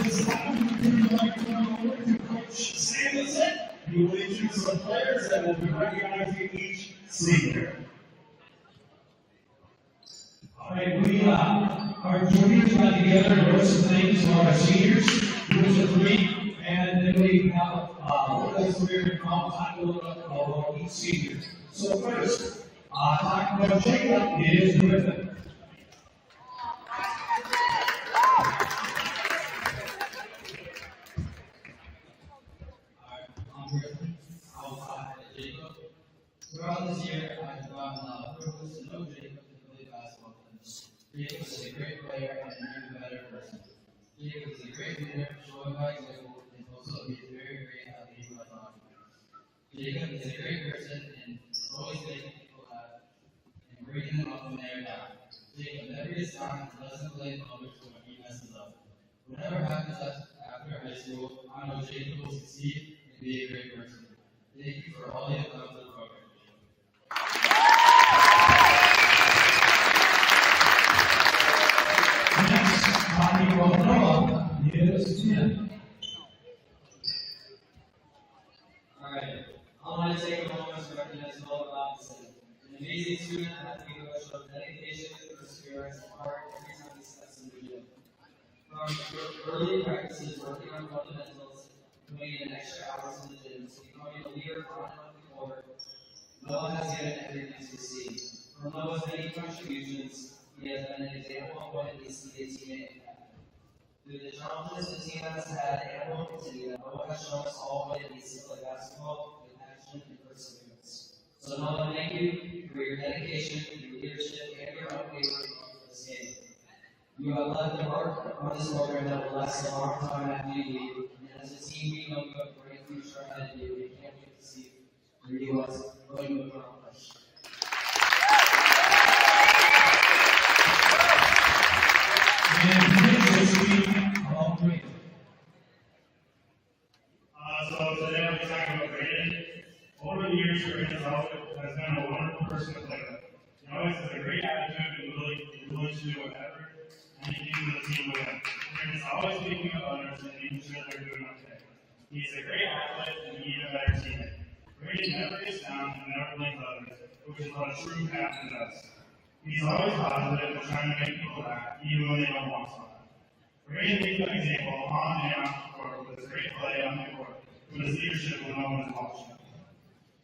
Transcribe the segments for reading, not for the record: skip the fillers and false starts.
this time, we would like to welcome over to Coach Sanderson. He will introduce some players that will be recognizing each senior. All right, our juniors got together and wrote some things for our seniors. Groups of three, and then we have what we're going to talk a little bit about each senior. So first, talking about Jacob is Griffin. Throughout this year, I've gotten the privilege to know Jacob and play basketball with him. Jacob is a great player and an even better person. Jacob is a great leader, showing by example, and also he is very great at leading us on. Jacob is a great person and always making people laugh and bringing them up when they are down. Jacob never gets down and doesn't blame others when he messes up. Whatever happens after high school, I know Jacob will succeed and be a great person. Thank you for all you have done for the program. Alright, I want to take a moment to recognize Noah Robinson, an amazing student that shows dedication, perseverance, and heart every time he steps in the gym. From early practices, working on fundamentals, putting in extra hours in the gym, to becoming a leader on and off the court, Noah has given everything to succeed. For Noah's many contributions, he has been an example of what it means to be a teammate. Through the challenges the team has had and will continue, Noah has shown us all what it means to play basketball with passion and perseverance. So Noah, thank you for your dedication, your leadership, and your unwavering love for this game. You have left a mark on this program that will last a long time after you leave, and as a team we know you have a great future ahead of you. We can't wait to see what you will accomplish. So today I'll be talking about Brandon. Over the years, Brandon has been a wonderful person to play with. He always has a great attitude and willing to do whatever anything for the team will win. Brandon's always thinking of others and making sure they're doing okay. He's a great athlete and even a better teammate. Brandon never gets down and never blames others, which is what a true captain does. He's always positive and trying to make people laugh, even when they don't want to. Brandon leads by example on and off the court with his great play on the court, with his leadership when no one is watching.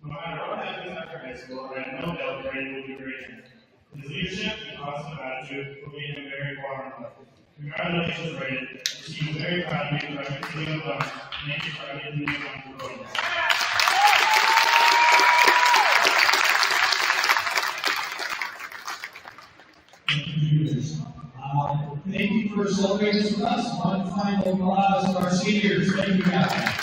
No matter what happens after high school, I have no doubt Brandon will be great. His leadership and positive attitude will lead him very far in life. Congratulations, Brandon. The team is very proud of you for everything you have done. Thank you for everything you have done for the program. Thank you for celebrating this with us. One final applause to our seniors. Thank you, guys.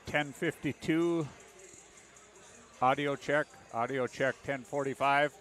10:52 Audio check 1045.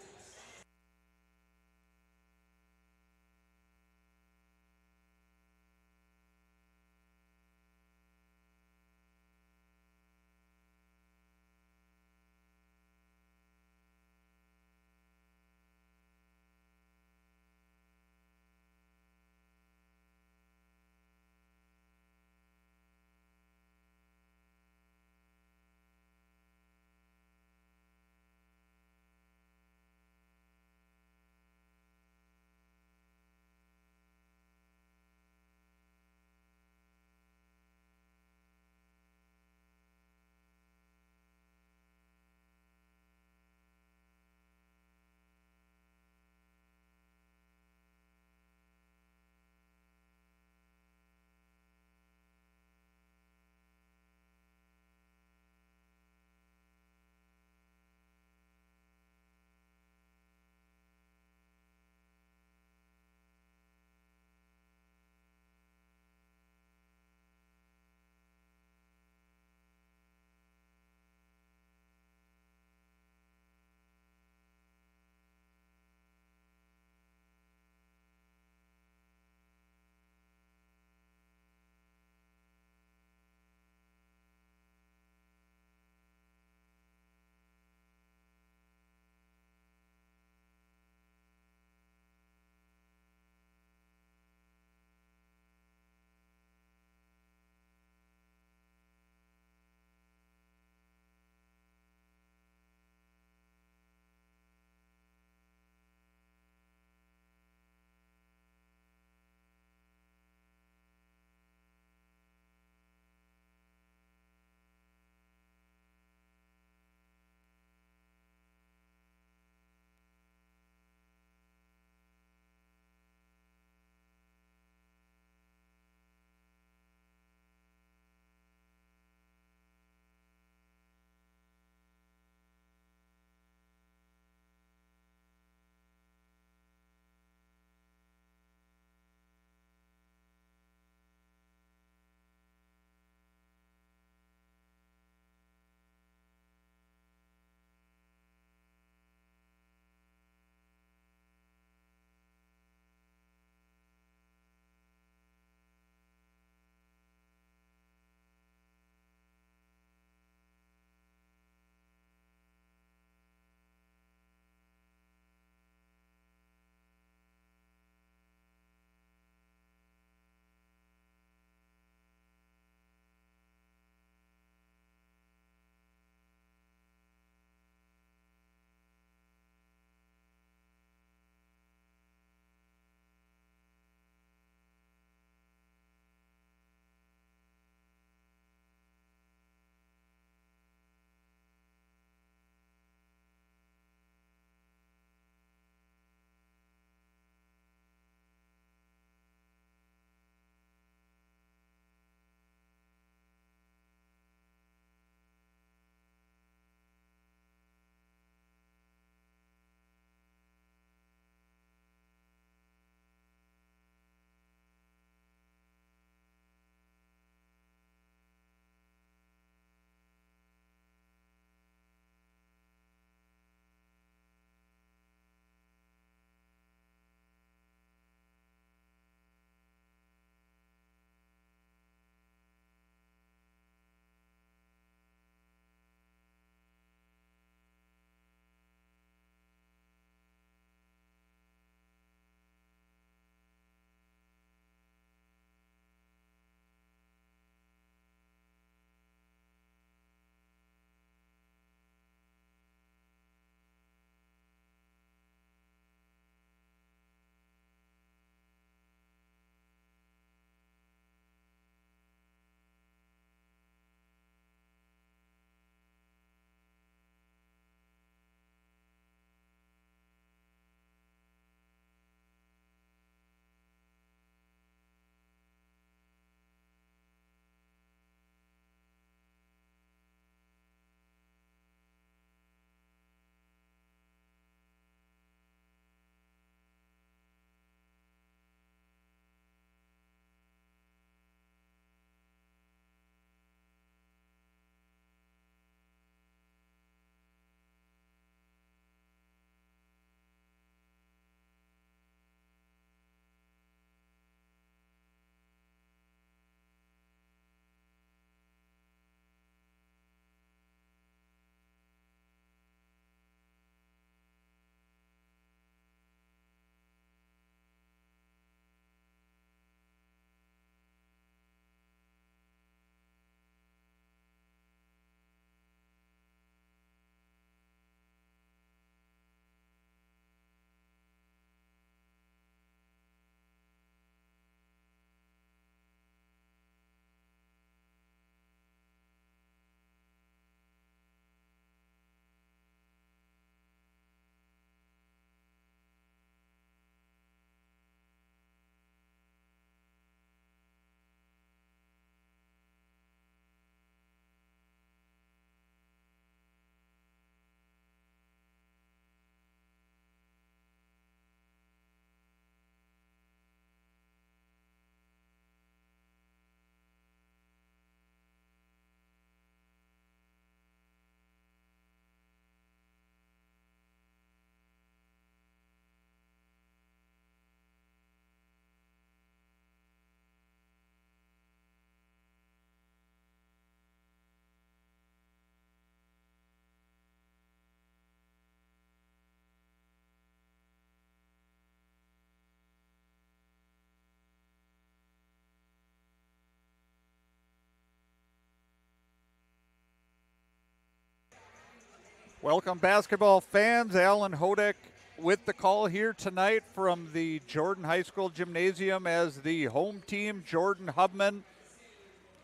Welcome, basketball fans. Alan Hodek with the call here tonight from the Jordan High School Gymnasium as the home team, Jordan Hubman,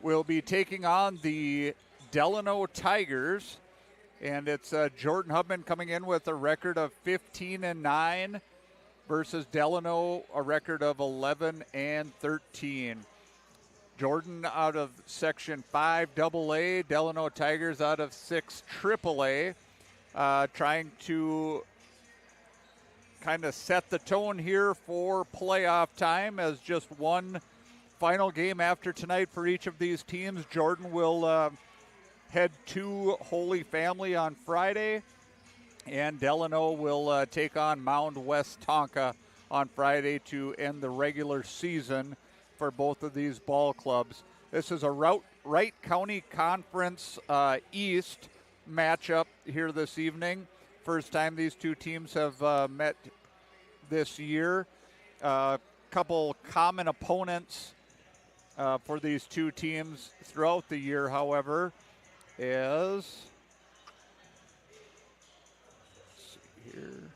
will be taking on the Delano Tigers. And it's Jordan Hubman coming in with a record of 15-9 versus Delano, a record of 11-13. Jordan out of Section 5 AA, Delano Tigers out of 6 AAA. Trying to kind of set the tone here for playoff time as just one final game after tonight for each of these teams. Jordan will head to Holy Family on Friday, and Delano will take on Mound West Tonka on Friday to end the regular season for both of these ball clubs. This is a Wright County Conference East matchup here this evening. First time these two teams have met this year. Couple common opponents for these two teams throughout the year, however, is, let's see here.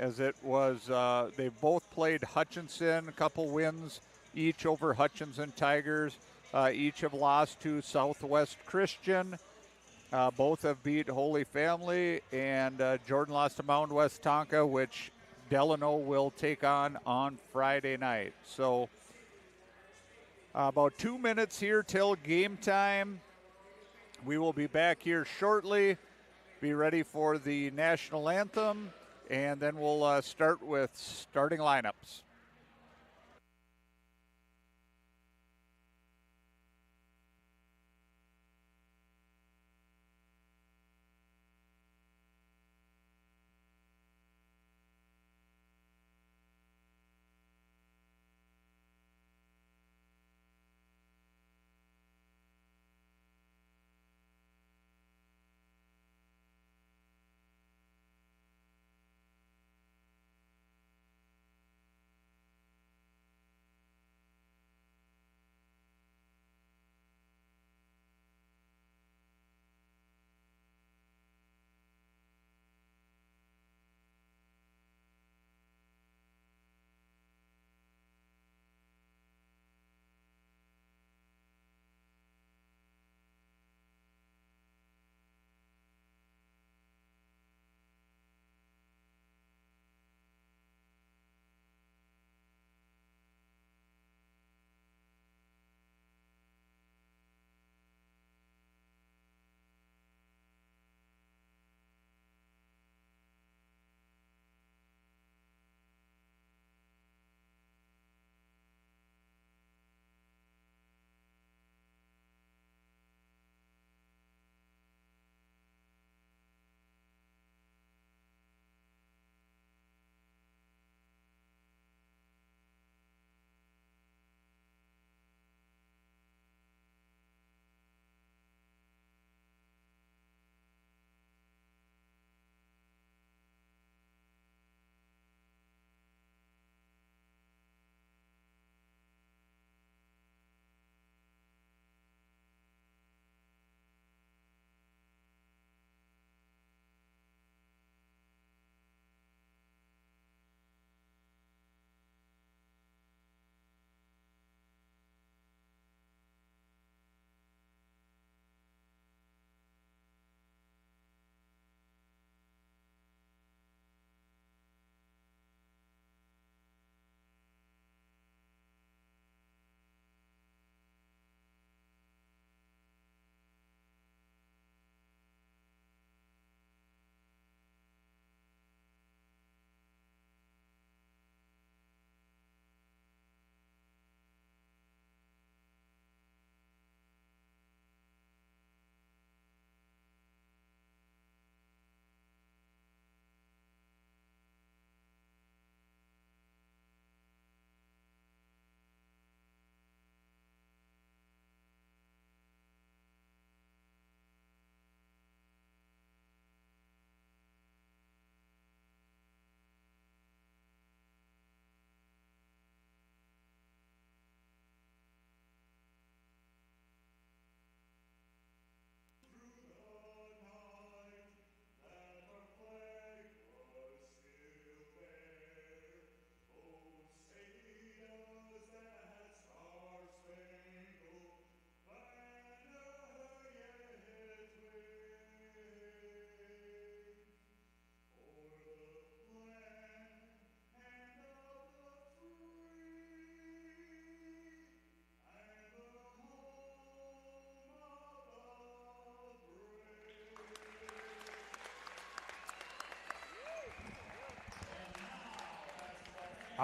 As it was, they both played Hutchinson, a couple wins each over Hutchinson Tigers. Each have lost to Southwest Christian. Both have beat Holy Family, and Jordan lost to Mound West Tonka, which Delano will take on Friday night. So about 2 minutes here till game time. We will be back here shortly. Be ready for the national anthem, and then we'll start with starting lineups.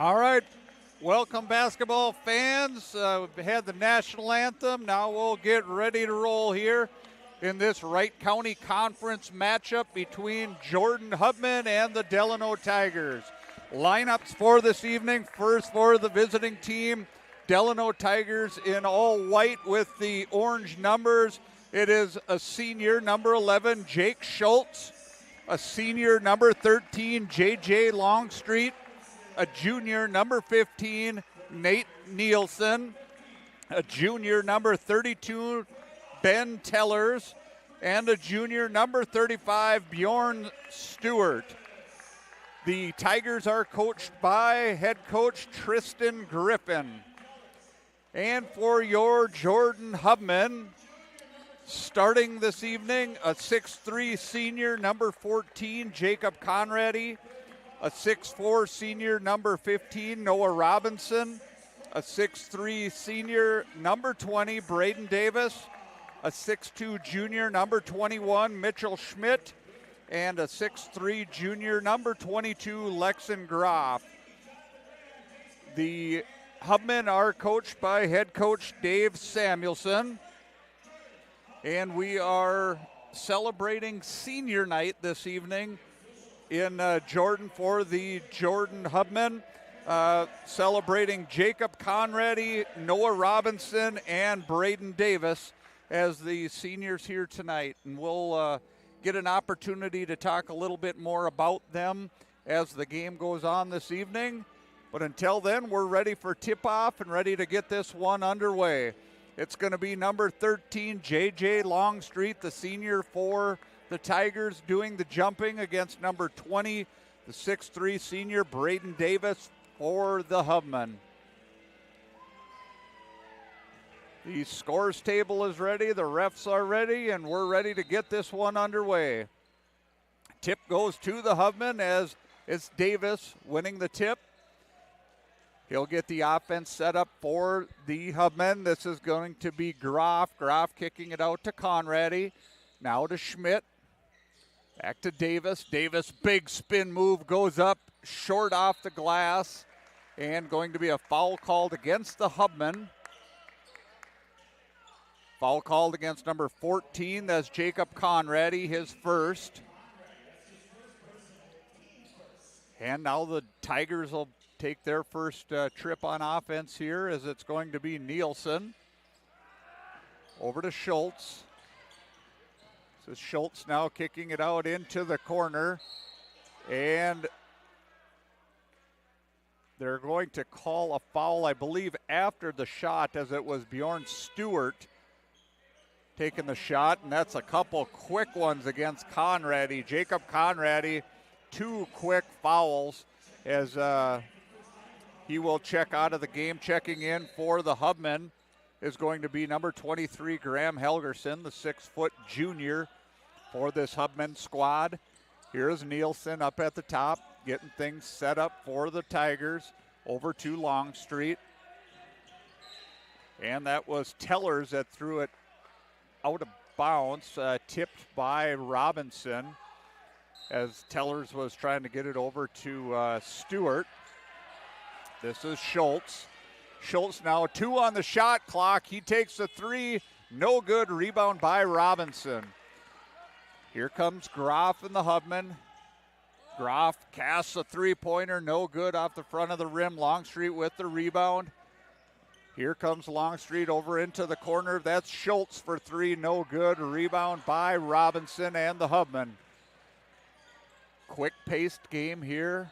All right. Welcome, basketball fans. We've had the national anthem. Now we'll get ready to roll here in this Wright County Conference matchup between Jordan Hubman and the Delano Tigers. Lineups for this evening. First for the visiting team, Delano Tigers in all white with the orange numbers. It is a senior, number 11, Jake Schultz. A senior, number 13, J.J. Longstreet. A junior, number 15, Nate Nielsen. A junior, number 32, Ben Tellers. And a junior, number 35, Bjorn Stewart. The Tigers are coached by head coach Tristan Griffin. And for your Jordan Hubman, starting this evening, a 6'3 senior, number 14, Jacob Conrady. A 6'4 senior, number 15, Noah Robinson. A 6'3 senior, number 20, Braden Davis. A 6'2 junior, number 21, Mitchell Schmidt. And a 6'3 junior, number 22, Lexan Groff. The Hubmen are coached by head coach Dave Samuelson. And we are celebrating senior night this evening in Jordan for the Jordan Hubmen, celebrating Jacob Conrady, Noah Robinson, and Braden Davis as the seniors here tonight. And we'll get an opportunity to talk a little bit more about them as the game goes on this evening. But until then, we're ready for tip-off and ready to get this one underway. It's going to be number 13, J.J. Longstreet, the senior for the Tigers, doing the jumping against number 20, the 6'3 senior Braden Davis for the Hubmen. The scores table is ready, the refs are ready, and we're ready to get this one underway. Tip goes to the Hubmen as it's Davis winning the tip. He'll get the offense set up for the Hubmen. This is going to be Groff. Groff kicking it out to Conrady. Now to Schmidt. Back to Davis. Davis, big spin move, goes up, short off the glass, and going to be a foul called against the Hubmen. Foul called against number 14. That's Jacob Conrady, his first. And now the Tigers will take their first trip on offense here, as it's going to be Nielsen. Over to Schultz. So Schultz now kicking it out into the corner. And they're going to call a foul, I believe, after the shot, as it was Bjorn Stewart taking the shot. And that's a couple quick ones against Conrady. Jacob Conrady, 2 quick fouls as he will check out of the game. Checking in for the Hubmen is going to be number 23, Graham Helgerson, the 6-foot junior for this Hubmen squad. Here's Nielsen up at the top, getting things set up for the Tigers. Over to Longstreet. And that was Tellers that threw it out of bounds, tipped by Robinson, as Tellers was trying to get it over to Stewart. This is Schultz. Schultz now 2 on the shot clock. He takes the 3. No good. Rebound by Robinson. Here comes Groff and the Hubmen. Groff casts a 3-pointer. No good off the front of the rim. Longstreet with the rebound. Here comes Longstreet over into the corner. That's Schultz for 3. No good. Rebound by Robinson and the Hubmen. Quick-paced game here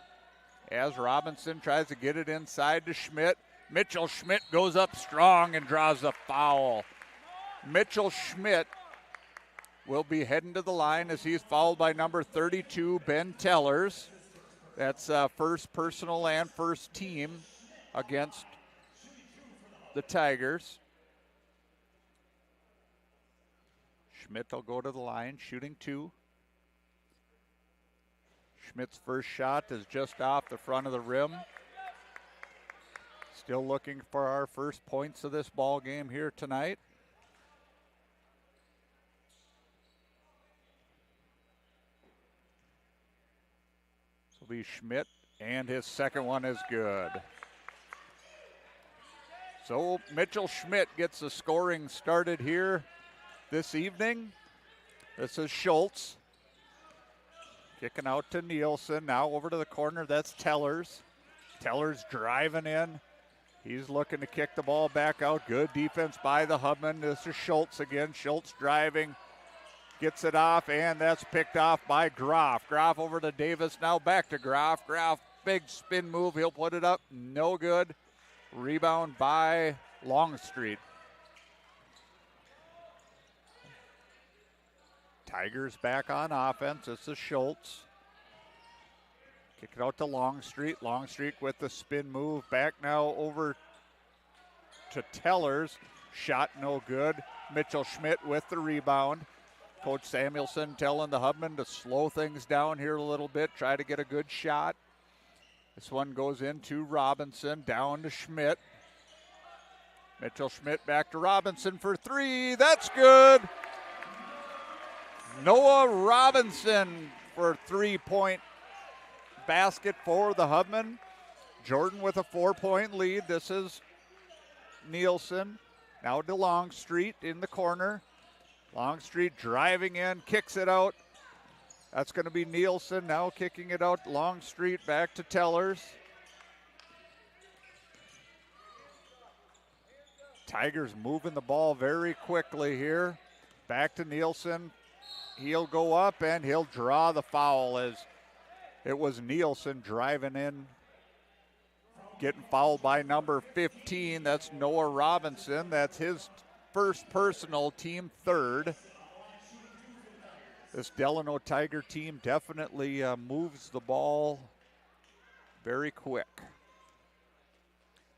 as Robinson tries to get it inside to Schmidt. Mitchell Schmidt goes up strong and draws a foul. Mitchell Schmidt will be heading to the line as he's fouled by number 32, Ben Tellers. That's first personal and first team against the Tigers. Schmidt will go to the line, shooting 2. Schmidt's first shot is just off the front of the rim. Still looking for our first points of this ball game here tonight. This will be Schmidt And his second one is good. So Mitchell Schmidt gets the scoring started here this evening. This is Schultz. Kicking out to Nielsen. Now over to the corner. That's Tellers. Tellers driving in. He's looking to kick the ball back out. Good defense by the Hubman. This is Schultz again. Schultz driving. Gets it off, and that's picked off by Groff. Groff over to Davis. Now back to Groff. Groff, big spin move. He'll put it up. No good. Rebound by Longstreet. Tigers back on offense. This is Schultz. Kick it out to Longstreet. Longstreet with the spin move. Back now over to Tellers. Shot no good. Mitchell Schmidt with the rebound. Coach Samuelson telling the Hubman to slow things down here a little bit. Try to get a good shot. This one goes into Robinson. Down to Schmidt. Mitchell Schmidt back to Robinson for three. That's good. Noah Robinson for a 3-point basket for the Hubman. Jordan with a 4-point lead. This is Nielsen. Now to Longstreet in the corner. Longstreet driving in, kicks it out. That's going to be Nielsen now kicking it out. Longstreet back to Tellers. Tigers moving the ball very quickly here. Back to Nielsen. He'll go up and he'll draw the foul as it was Nielsen driving in. Getting fouled by number 15. That's Noah Robinson. That's his first personal, team third. This Delano Tiger team definitely moves the ball very quick.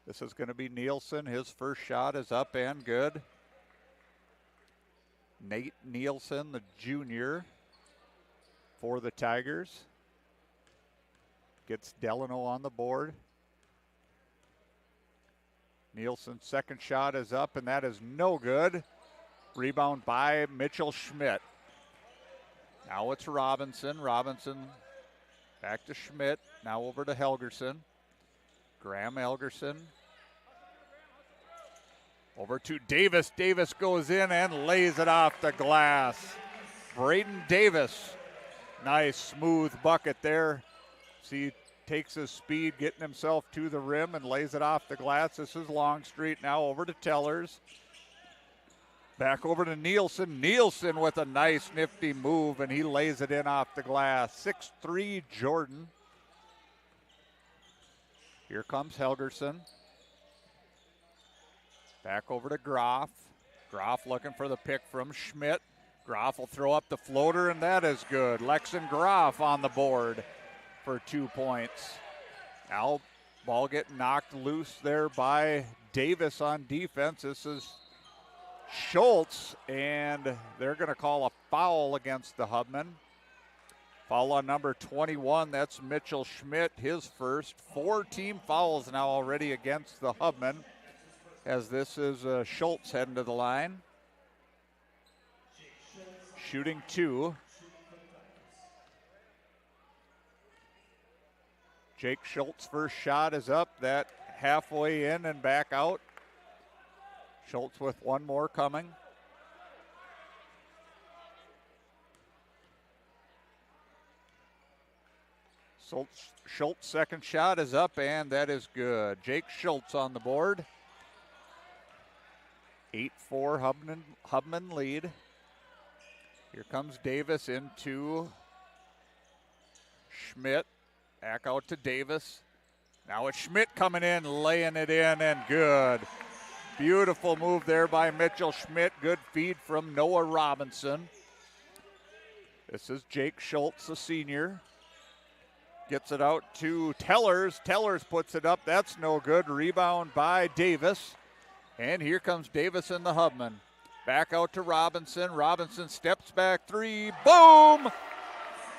This is going to be Nielsen. His first shot is up and good. Nate Nielsen, the junior for the Tigers. Gets Delano on the board. Nielsen's second shot is up, and that is no good. Rebound by Mitchell Schmidt. Now it's Robinson. Robinson back to Schmidt. Now over to Helgerson. Graham Helgerson. Over to Davis. Davis goes in and lays it off the glass. Braden Davis. Nice smooth bucket there. See, takes his speed, getting himself to the rim and lays it off the glass. This is Longstreet. Now over to Tellers. Back over to Nielsen. Nielsen with a nice nifty move, and he lays it in off the glass. 6'3" Jordan. Here comes Helgerson. Back over to Groff. Groff looking for the pick from Schmidt. Groff will throw up the floater, and that is good. Lexon Groff on the board for 2 points. Now ball getting knocked loose there by Davis on defense. This is Schultz, and they're going to call a foul against the Hubman. Foul on number 21, that's Mitchell Schmidt, his first. 4 team fouls now already against the Hubman, as this is Schultz heading to the line. Shooting 2. Jake Schultz' first shot is up. That halfway in and back out. Schultz with one more coming. Schultz' second shot is up, and that is good. Jake Schultz on the board. 8-4 Hubman lead. Here comes Davis into Schmidt. Back out to Davis. Now it's Schmidt coming in, laying it in, and good. Beautiful move there by Mitchell Schmidt. Good feed from Noah Robinson. This is Jake Schultz, the senior. Gets it out to Tellers. Tellers puts it up. That's no good. Rebound by Davis. And here comes Davis in the Hubman. Back out to Robinson. Robinson steps back 3. Boom!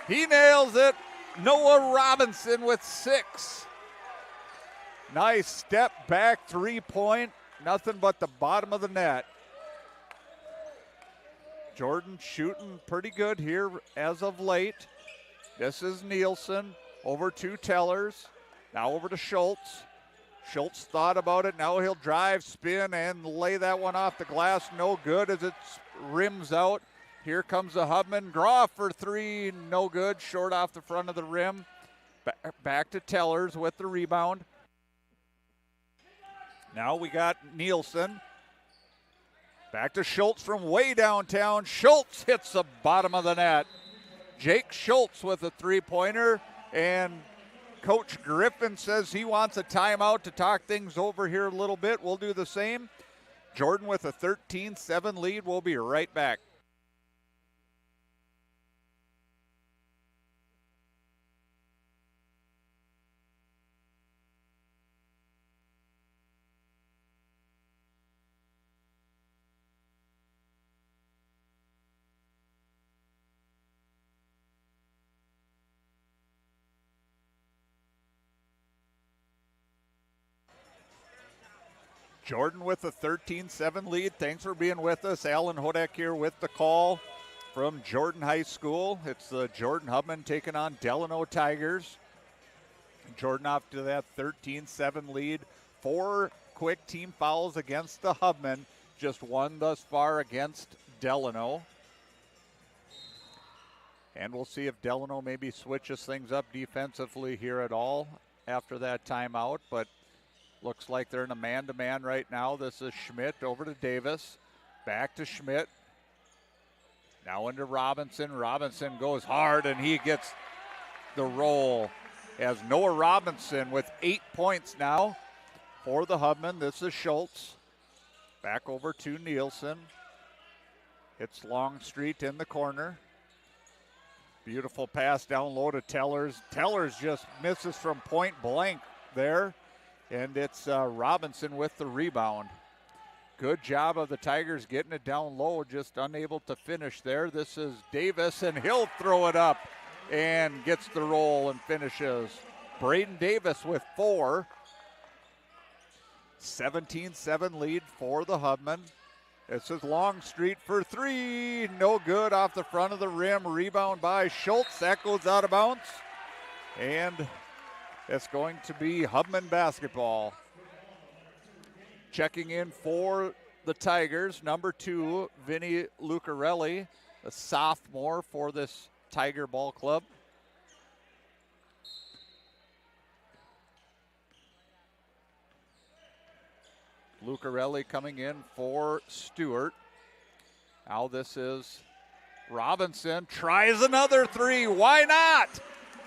He nails it. Noah Robinson with 6. Nice step back 3-point. Nothing but the bottom of the net. Jordan shooting pretty good here as of late. This is Nielsen over to Tellers. Now over to Schultz. Schultz thought about it. Now he'll drive, spin, and lay that one off the glass. No good as it rims out. Here comes the Hubman. Groff for three. No good. Short off the front of the rim. Back to Tellers with the rebound. Now we got Nielsen. Back to Schultz from way downtown. Schultz hits the bottom of the net. Jake Schultz with a three-pointer, and Coach Griffin says he wants a timeout to talk things over here a little bit. We'll do the same. Jordan with a 13-7 lead. We'll be right back. Jordan with a 13-7 lead. Thanks for being with us. Alan Hodek here with the call from Jordan High School. It's the Jordan Hubman taking on Delano Tigers. Jordan off to that 13-7 lead. 4 quick team fouls against the Hubman. Just 1 thus far against Delano. And we'll see if Delano maybe switches things up defensively here at all after that timeout. But looks like they're in a man-to-man right now. This is Schmidt over to Davis. Back to Schmidt. Now into Robinson. Robinson goes hard, and he gets the roll as Noah Robinson with 8 points now for the Hubman. This is Schultz. Back over to Nielsen. It's Longstreet in the corner. Beautiful pass down low to Tellers. Tellers just misses from point blank there. And it's Robinson with the rebound. Good job of the Tigers getting it down low, just unable to finish there. This is Davis, and he'll throw it up and gets the roll and finishes. Braden Davis with 4. 17-7 lead for the Hubman. This is Longstreet for 3. No good off the front of the rim. Rebound by Schultz. That goes out of bounds. And it's going to be Hubman basketball. Checking in for the Tigers, number 2, Vinny Lucarelli, a sophomore for this Tiger ball club. Lucarelli coming in for Stewart. Now this is Robinson, tries another 3. Why not?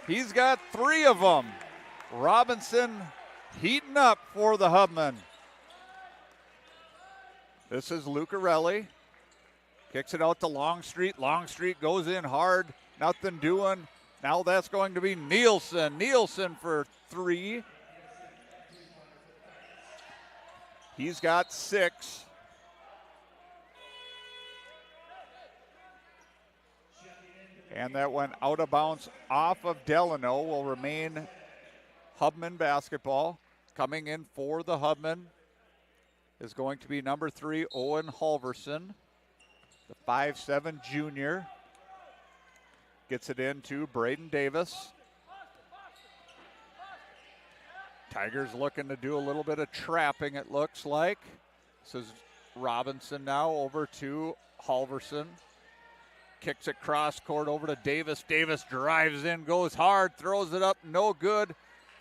He's got 3 of them. Robinson heating up for the Hubman. This is Lucarelli. Kicks it out to Longstreet. Longstreet goes in hard. Nothing doing. Now that's going to be Nielsen. Nielsen for 3. He's got 6. And that went out of bounds off of Delano. Will remain Hubman basketball. Coming in for the Hubman is going to be number 3, Owen Halverson, the 5'7" junior. Gets it into Braden Davis. Tigers looking to do a little bit of trapping, it looks like. This is Robinson now over to Halverson. Kicks it cross court over to Davis. Davis drives in, goes hard, throws it up, no good.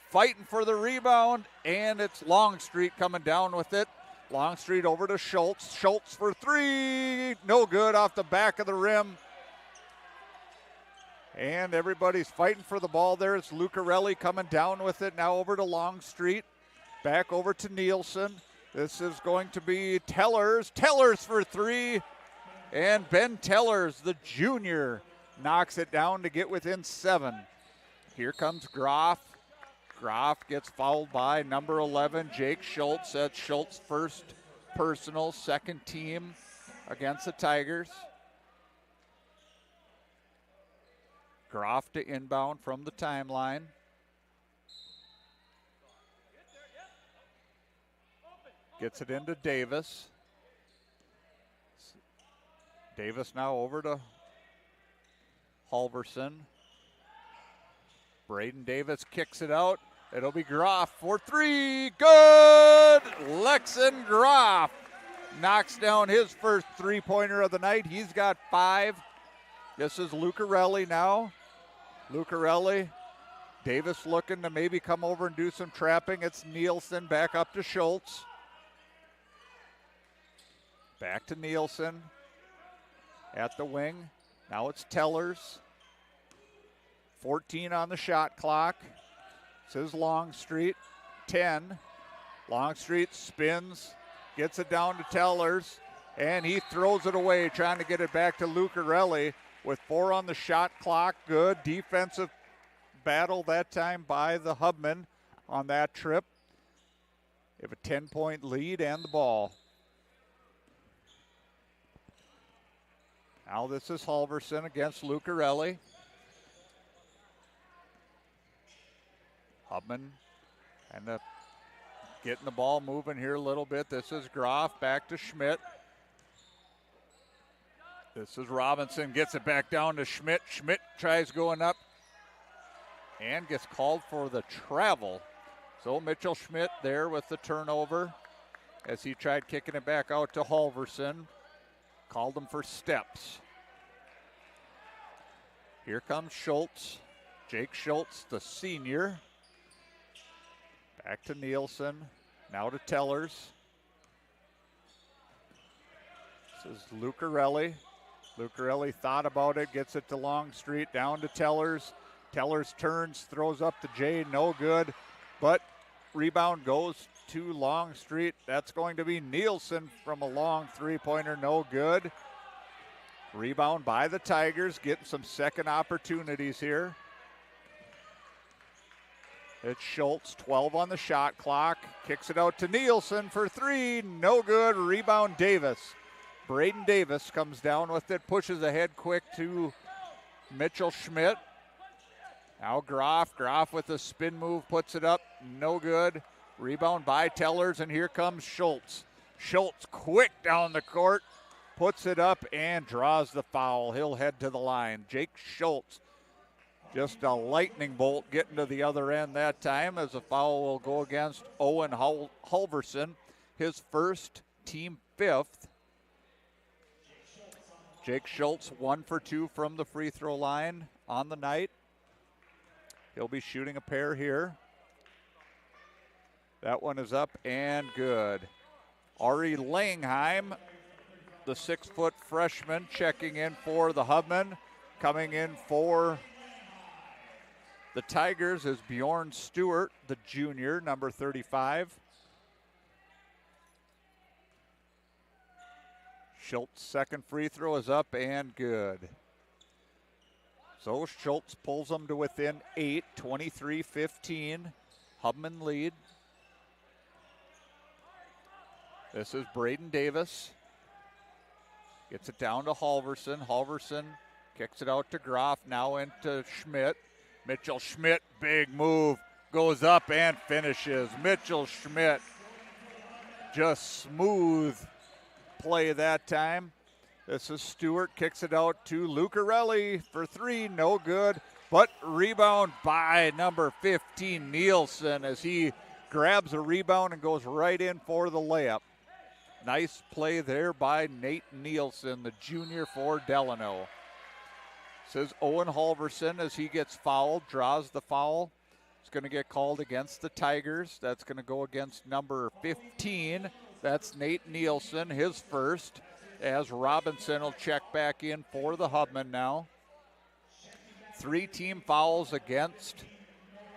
Fighting for the rebound, and it's Longstreet coming down with it. Longstreet over to Schultz. Schultz for 3. No good off the back of the rim. And everybody's fighting for the ball there. It's Lucarelli coming down with it. Now over to Longstreet. Back over to Nielsen. This is going to be Tellers. Tellers for 3. And Ben Tellers, the junior, knocks it down to get within 7. Here comes Groff. Groff gets fouled by number 11, Jake Schultz. That's Schultz' first personal, second team against the Tigers. Groff to inbound from the timeline. Gets it into Davis. Davis now over to Halverson. Braden Davis kicks it out. It'll be Groff for three. Good! Lexon Groff knocks down his first three-pointer of the night. He's got 5. This is Lucarelli now. Lucarelli. Davis looking to maybe come over and do some trapping. It's Nielsen back up to Schultz. Back to Nielsen at the wing. Now it's Tellers. 14 on the shot clock. This is Longstreet. 10. Longstreet spins, gets it down to Tellers, and he throws it away, trying to get it back to Lucarelli with 4 on the shot clock. Good defensive battle that time by the Hubmen on that trip. They have a 10-point lead and the ball. Now this is Halverson against Lucarelli. Hubman and getting the ball moving here a little bit. This is Groff back to Schmidt. This is Robinson, gets it back down to Schmidt. Schmidt tries going up and gets called for the travel. So Mitchell Schmidt there with the turnover as he tried kicking it back out to Halverson. Called him for steps. Here comes Schultz. Jake Schultz, the senior. Back to Nielsen. Now to Tellers. This is Lucarelli. Lucarelli thought about it, gets it to Longstreet, down to Tellers. Tellers turns, throws up to Jay, no good. But rebound goes to Longstreet. That's going to be Nielsen from a long three-pointer, no good. Rebound by the Tigers, getting some second opportunities here. It's Schultz, 12 on the shot clock. Kicks it out to Nielsen for 3, no good. Rebound Davis. Braden Davis comes down with it, pushes ahead quick to Mitchell Schmidt. Now Groff with a spin move, puts it up, no good. Rebound by Tellers, and here comes Schultz. Schultz quick down the court, puts it up and draws the foul. He'll head to the line. Jake Schultz, just a lightning bolt getting to the other end that time, as a foul will go against Owen Halverson, his first, team 5th. Jake Schultz 1 for 2 from the free throw line on the night. He'll be shooting a pair here. That one is up and good. Ari Langheim, the 6-foot freshman, checking in for the Hubmen. Coming in for the Tigers is Bjorn Stewart, the junior, number 35. Schultz' second free throw is up and good. So Schultz pulls them to within 8, 23-15. Hubman lead. This is Braden Davis. Gets it down to Halverson. Halverson kicks it out to Groff, now into Schmidt. Mitchell Schmidt, big move, goes up and finishes. Mitchell Schmidt, just smooth play that time. This is Stewart, kicks it out to Lucarelli for 3, no good. But rebound by number 15, Nielsen, as he grabs a rebound and goes right in for the layup. Nice play there by Nate Nielsen, the junior for Delano. Says Owen Halverson as he gets fouled, draws the foul. It's going to get called against the Tigers. That's going to go against number 15. That's Nate Nielsen, his first, as Robinson will check back in for the Hubmen now. 3 team fouls against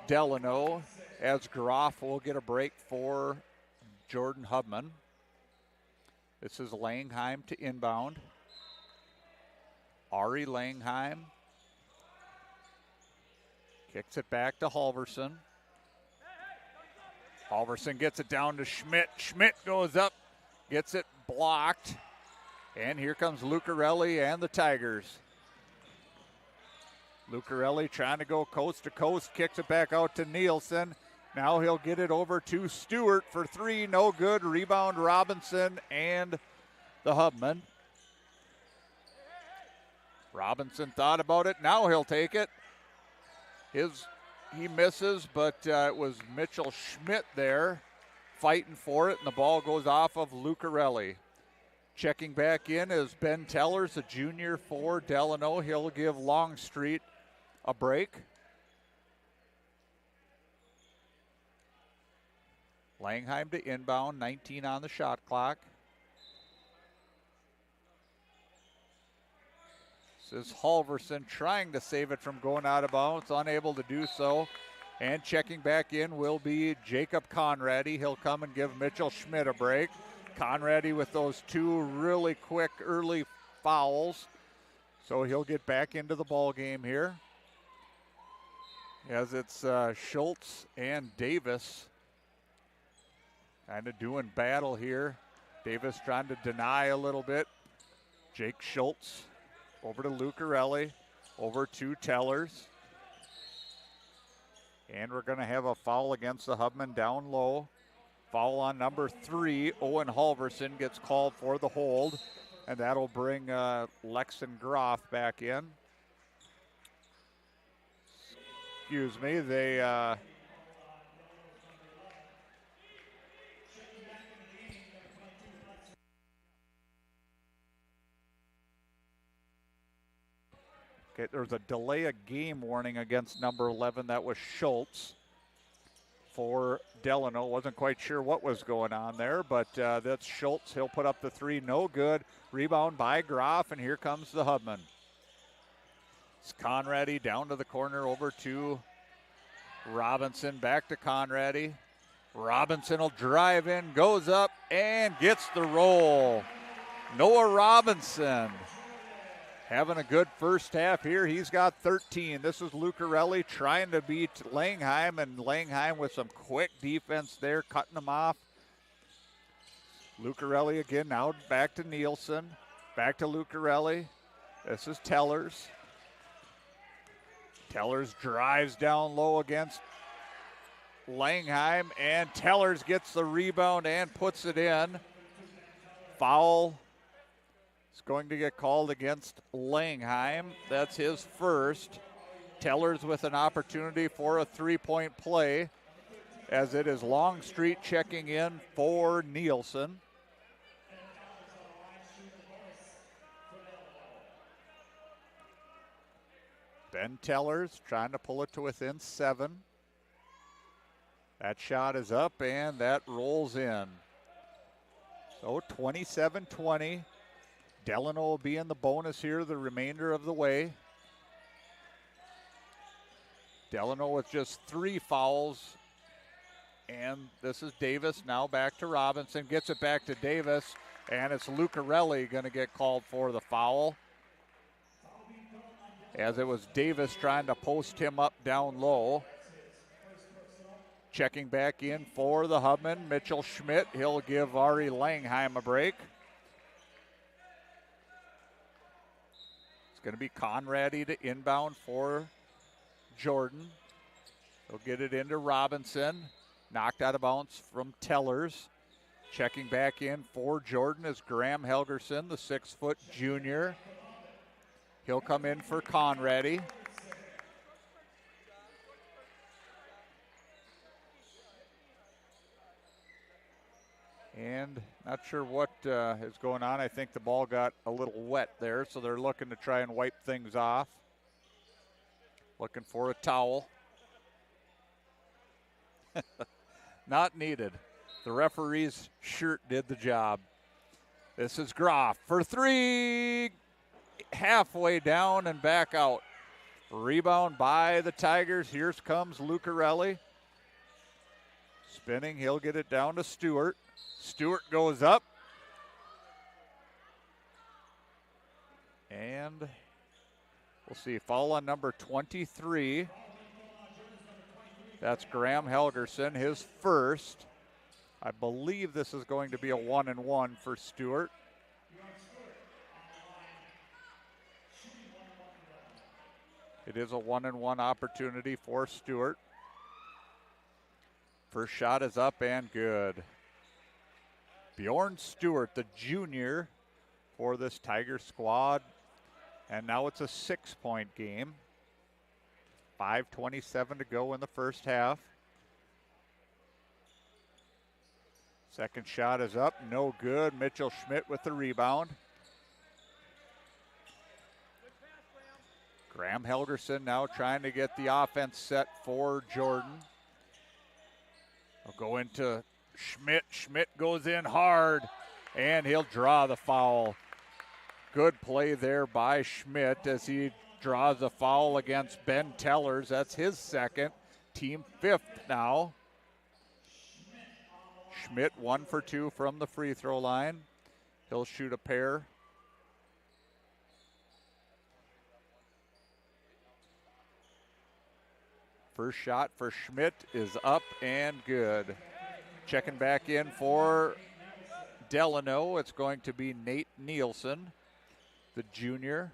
Delano, as Groff will get a break for Jordan Hubman. This is Langheim to inbound. Ari Langheim kicks it back to Halverson. Halverson gets it down to Schmidt. Schmidt goes up, gets it blocked. And here comes Lucarelli and the Tigers. Lucarelli trying to go coast to coast, kicks it back out to Nielsen. Now he'll get it over to Stewart for 3, no good. Rebound Robinson and the Hubman. Robinson thought about it, now he'll take it. he misses, but it was Mitchell Schmidt there fighting for it, and the ball goes off of Lucarelli. Checking back in is Ben Tellers, a junior for Delano. He'll give Longstreet a break. Langheim to inbound, 19 on the shot clock. This is Halverson trying to save it from going out of bounds, unable to do so. And checking back in will be Jacob Conrady. He'll come and give Mitchell Schmidt a break. Conrady with those two really quick early fouls. So he'll get back into the ball game here. As it's Schultz and Davis kind of doing battle here. Davis trying to deny a little bit. Jake Schultz over to Lucarelli, over to Tellers. And we're going to have a foul against the Hubman down low. Foul on number 3. Owen Halverson gets called for the hold. And that'll bring Lexon Groff back in. Excuse me, they... Okay, there's a delay of game warning against number 11. That was Schultz for Delano. Wasn't quite sure what was going on there, but that's Schultz. He'll put up the 3. No good. Rebound by Groff, and here comes the Hubman. It's Conrady down to the corner over to Robinson. Back to Conrady. Robinson will drive in, goes up, and gets the roll. Noah Robinson having a good first half here. He's got 13. This is Lucarelli trying to beat Langheim, and Langheim with some quick defense there, cutting them off. Lucarelli again, now back to Nielsen. Back to Lucarelli. This is Tellers. Tellers drives down low against Langheim, and Tellers gets the rebound and puts it in. Foul. It's going to get called against Langheim. That's his first. Tellers with an opportunity for a 3-point play, as it is Longstreet checking in for Nielsen. Ben Tellers trying to pull it to within 7. That shot is up, and that rolls in. So 27-20. Delano will be in the bonus here the remainder of the way. Delano with just 3 fouls. And this is Davis, now back to Robinson. Gets it back to Davis, and it's Lucarelli going to get called for the foul, as it was Davis trying to post him up down low. Checking back in for the Hubman, Mitchell Schmidt. He'll give Ari Langheim a break. It's going to be Conrady to inbound for Jordan. He'll get it into Robinson. Knocked out of bounds from Tellers. Checking back in for Jordan is Graham Helgerson, the 6-foot junior. He'll come in for Conrady. And not sure what is going on. I think the ball got a little wet there, so they're looking to try and wipe things off. Looking for a towel. Not needed. The referee's shirt did the job. This is Groff for 3. Halfway down and back out. Rebound by the Tigers. Here comes Lucarelli. Spinning, he'll get it down to Stewart. Stewart goes up. And we'll see, foul on number 23. That's Graham Helgerson, his first. I believe this is going to be a 1-and-1 for Stewart. It is a 1-and-1 opportunity for Stewart. First shot is up and good. Bjorn Stewart, the junior for this Tiger squad. And now it's a 6-point game. 5:27 to go in the first half. Second shot is up, no good. Mitchell Schmidt with the rebound. Graham Helgerson now trying to get the offense set for Jordan. They'll go into Schmidt. Schmidt goes in hard, and he'll draw the foul. Good play there by Schmidt as he draws a foul against Ben Tellers. That's his second, team fifth now. Schmidt 1 for 2 from the free throw line. He'll shoot a pair. First shot for Schmidt is up and good. Checking back in for Delano, it's going to be Nate Nielsen, the junior.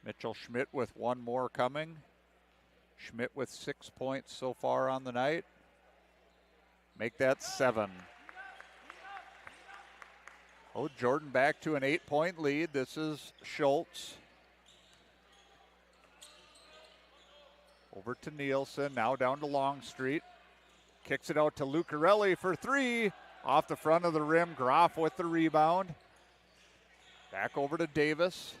Mitchell Schmidt with one more coming. Schmidt with 6 points so far on the night. Make that 7. Oh, Jordan back to an 8-point lead. This is Schultz. Over to Nielsen, now down to Longstreet. Kicks it out to Lucarelli for 3. Off the front of the rim, Groff with the rebound. Back over to Davis.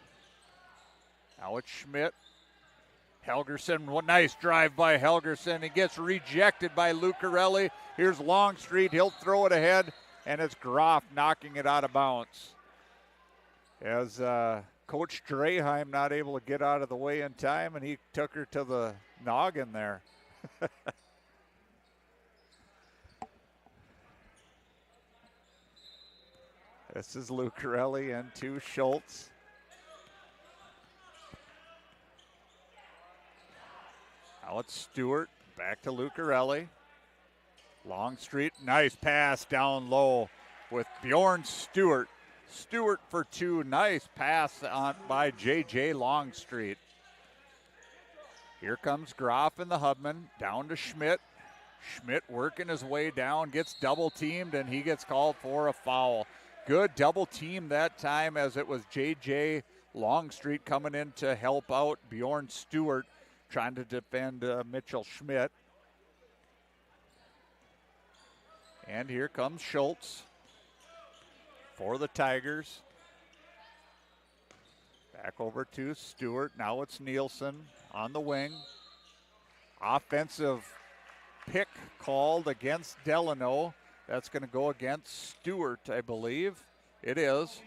Now it's Schmidt. Helgerson, what nice drive by Helgerson. He gets rejected by Lucarelli. Here's Longstreet, he'll throw it ahead, and it's Groff knocking it out of bounds. As Coach Draheim not able to get out of the way in time, and he took her to the noggin there. This is Lucarelli and to Schultz. Now it's Stewart, back to Lucarelli. Longstreet, nice pass down low with Bjorn Stewart. Stewart for 2, nice pass on by J.J. Longstreet. Here comes Groff and the Hubman, down to Schmidt. Schmidt working his way down, gets double teamed, and he gets called for a foul. Good double team that time, as it was J.J. Longstreet coming in to help out Bjorn Stewart, trying to defend Mitchell Schmidt. And here comes Schultz for the Tigers. Back over to Stewart. Now it's Nielsen on the wing. Offensive pick called against Delano. That's going to go against Stewart, I believe. It is.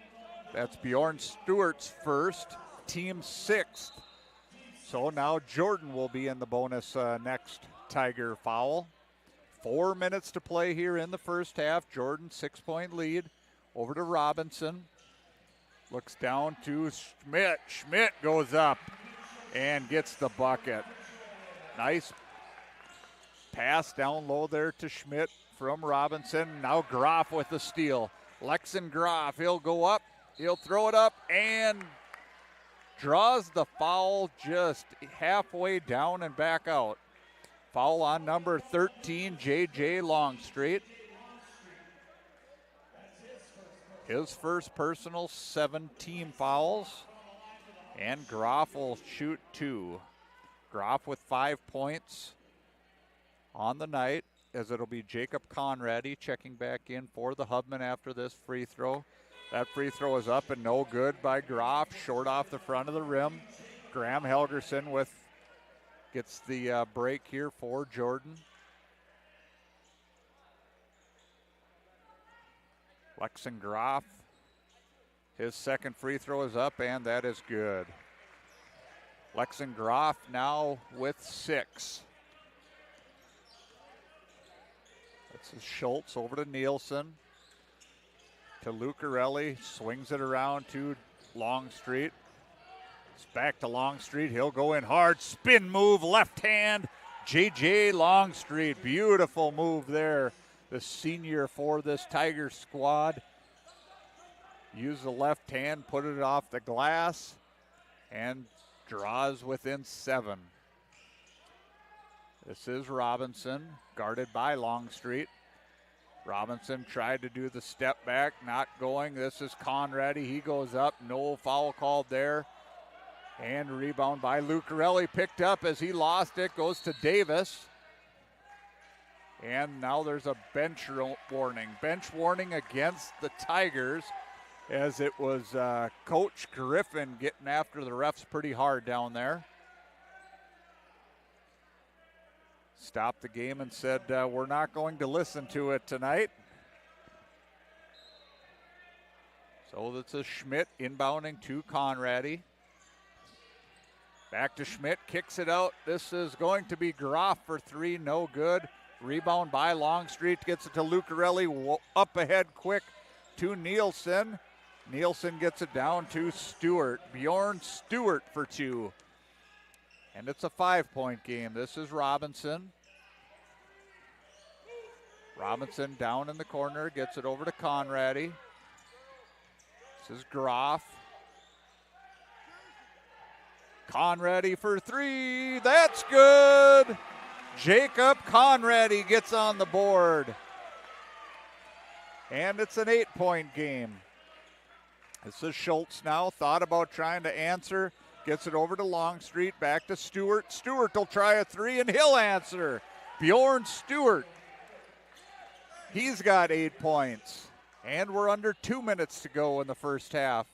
That's Bjorn Stewart's first, team 6th. So now Jordan will be in the bonus next Tiger foul. 4 minutes to play here in the first half. Jordan 6-point lead. Over to Robinson. Looks down to Schmidt. Schmidt goes up and gets the bucket. Nice pass down low there to Schmidt from Robinson. Now Groff with the steal. Lexon Groff, he'll go up, he'll throw it up, and draws the foul just halfway down and back out. Foul on number 13, J.J. Longstreet. His first personal, 7 team fouls. And Groff will shoot 2. Groff with 5 points on the night, as it'll be Jacob Conradi checking back in for the Hubman after this free throw. That free throw is up and no good by Groff, short off the front of the rim. Graham Helgerson gets the break here for Jordan. Lexon Groff, his second free throw is up, and that is good. Lexon Groff now with 6. This is Schultz over to Nielsen. To Lucarelli, swings it around to Longstreet. It's back to Longstreet, he'll go in hard, spin move, left hand, J.J. Longstreet, beautiful move there. The senior for this Tiger squad. Use the left hand, put it off the glass, and draws within 7. This is Robinson, guarded by Longstreet. Robinson tried to do the step back, not going. This is Conradi. He goes up. No foul called there. And rebound by Lucarelli, picked up as he lost it. Goes to Davis. And now there's a bench warning. Bench warning against the Tigers, as it was Coach Griffin getting after the refs pretty hard down there. Stopped the game and said, we're not going to listen to it tonight. So this is Schmidt inbounding to Conradi. Back to Schmidt, kicks it out. This is going to be Groff for three, no good. Rebound by Longstreet, gets it to Lucarelli, up ahead quick to Nielsen. Nielsen gets it down to Stewart. Bjorn Stewart for two. And it's a 5-point game. This is Robinson. Robinson down in the corner, gets it over to Conradi. This is Groff. Conradi for three, that's good. Jacob Conradi gets on the board. And it's an 8-point game. This is Schultz now, thought about trying to answer. Gets it over to Longstreet, back to Stewart. Stewart will try a three and he'll answer. Bjorn Stewart. He's got 8 points. And we're under 2 minutes to go in the first half.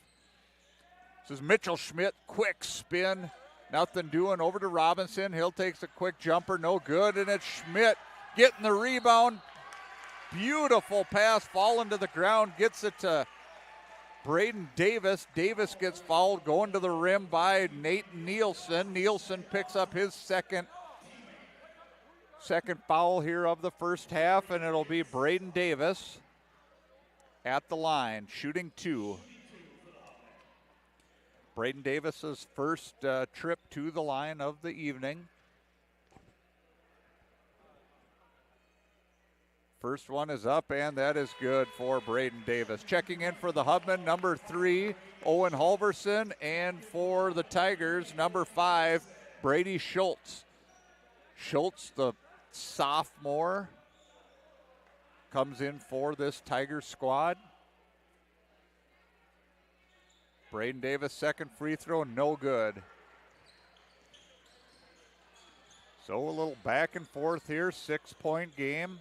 This is Mitchell Schmidt, quick spin. Nothing doing, over to Robinson. He'll take a quick jumper, no good. And it's Schmidt getting the rebound. Beautiful pass, falling to the ground, gets it to Braden Davis. Davis gets fouled, going to the rim by Nate Nielsen. Nielsen picks up his second foul here of the first half, and it'll be Braden Davis at the line, shooting two. Braden Davis's first trip to the line of the evening. First one is up, and that is good for Braden Davis. Checking in for the Hubman, number 3, Owen Halverson, and for the Tigers, number 5, Brady Schultz. Schultz, the sophomore, comes in for this Tiger squad. Braden Davis, second free throw, no good. So a little back and forth here, 6-point game.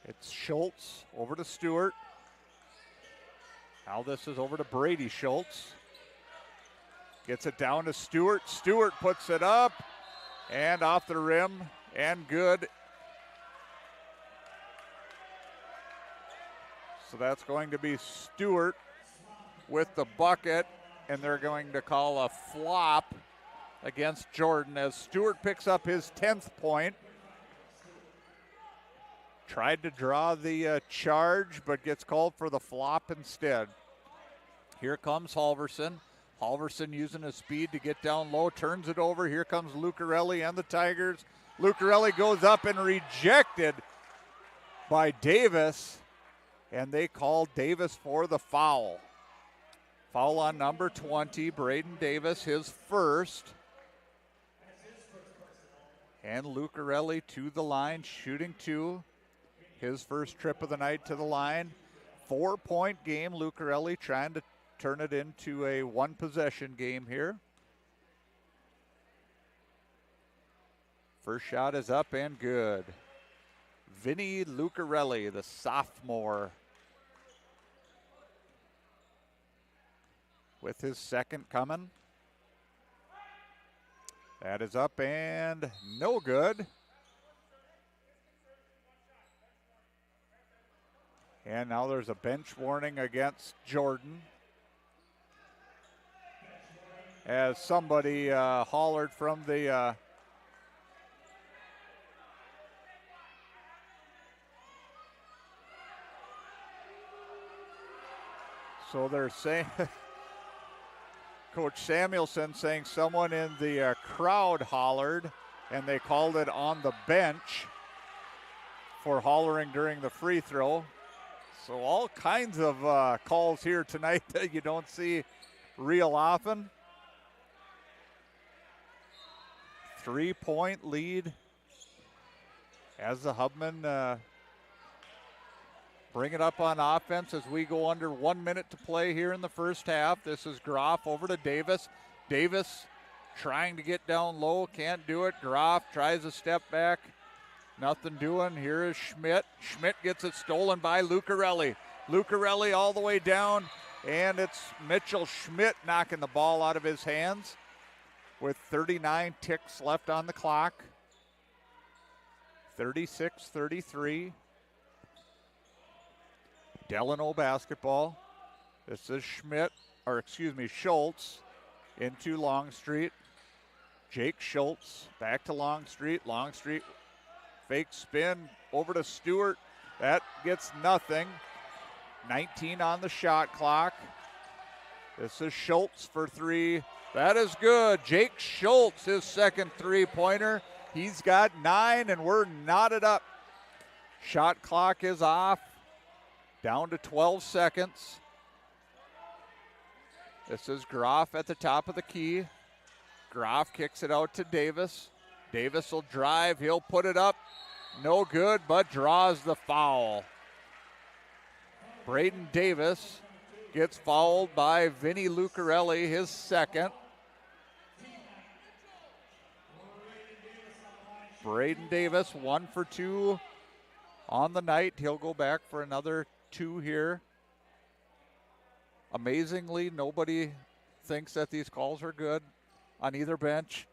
It's Schultz over to Stewart. Now this is over to Brady Schultz. Gets it down to Stewart. Stewart puts it up and off the rim and good. So that's going to be Stewart with the bucket, and they're going to call a flop against Jordan as Stewart picks up his 10th point. Tried to draw the charge, but gets called for the flop instead. Here comes Halverson. Halverson using his speed to get down low, turns it over. Here comes Lucarelli and the Tigers. Lucarelli goes up and rejected by Davis, and they called Davis for the foul. Foul on number 20, Braden Davis, his first. And Lucarelli to the line, shooting two. His first trip of the night to the line. 4-point game. Lucarelli trying to turn it into a one-possession game here. First shot is up and good. Vinny Lucarelli, the sophomore, with his second coming. That is up and no good. And now there's a bench warning against Jordan, as somebody hollered from the so they're saying Coach Samuelson saying someone in the crowd hollered, and they called it on the bench for hollering during the free throw. So all kinds of calls here tonight that you don't see real often. 3-point lead as the Hubman bring it up on offense as we go under 1 minute to play here in the first half. This is Groff over to Davis. Davis trying to get down low, can't do it. Groff tries a step back, nothing doing. Here is Schmidt. Schmidt gets it stolen by Lucarelli. Lucarelli all the way down, and it's Mitchell Schmidt knocking the ball out of his hands with 39 ticks left on the clock. 36-33. Delano basketball. This is Schultz into Longstreet. Jake Schultz back to Longstreet. Longstreet fake spin over to Stewart. That gets nothing. 19 on the shot clock. This is Schultz for three. That is good. Jake Schultz, his second three-pointer. He's got 9, and we're knotted up. Shot clock is off. Down to 12 seconds. This is Groff at the top of the key. Groff kicks it out to Davis. Davis will drive. He'll put it up. No good, but draws the foul. Braden Davis gets fouled by Vinny Lucarelli, his second. Braden Davis, 1 for 2 on the night. He'll go back for another 2 here. Amazingly, nobody thinks that these calls are good on either bench.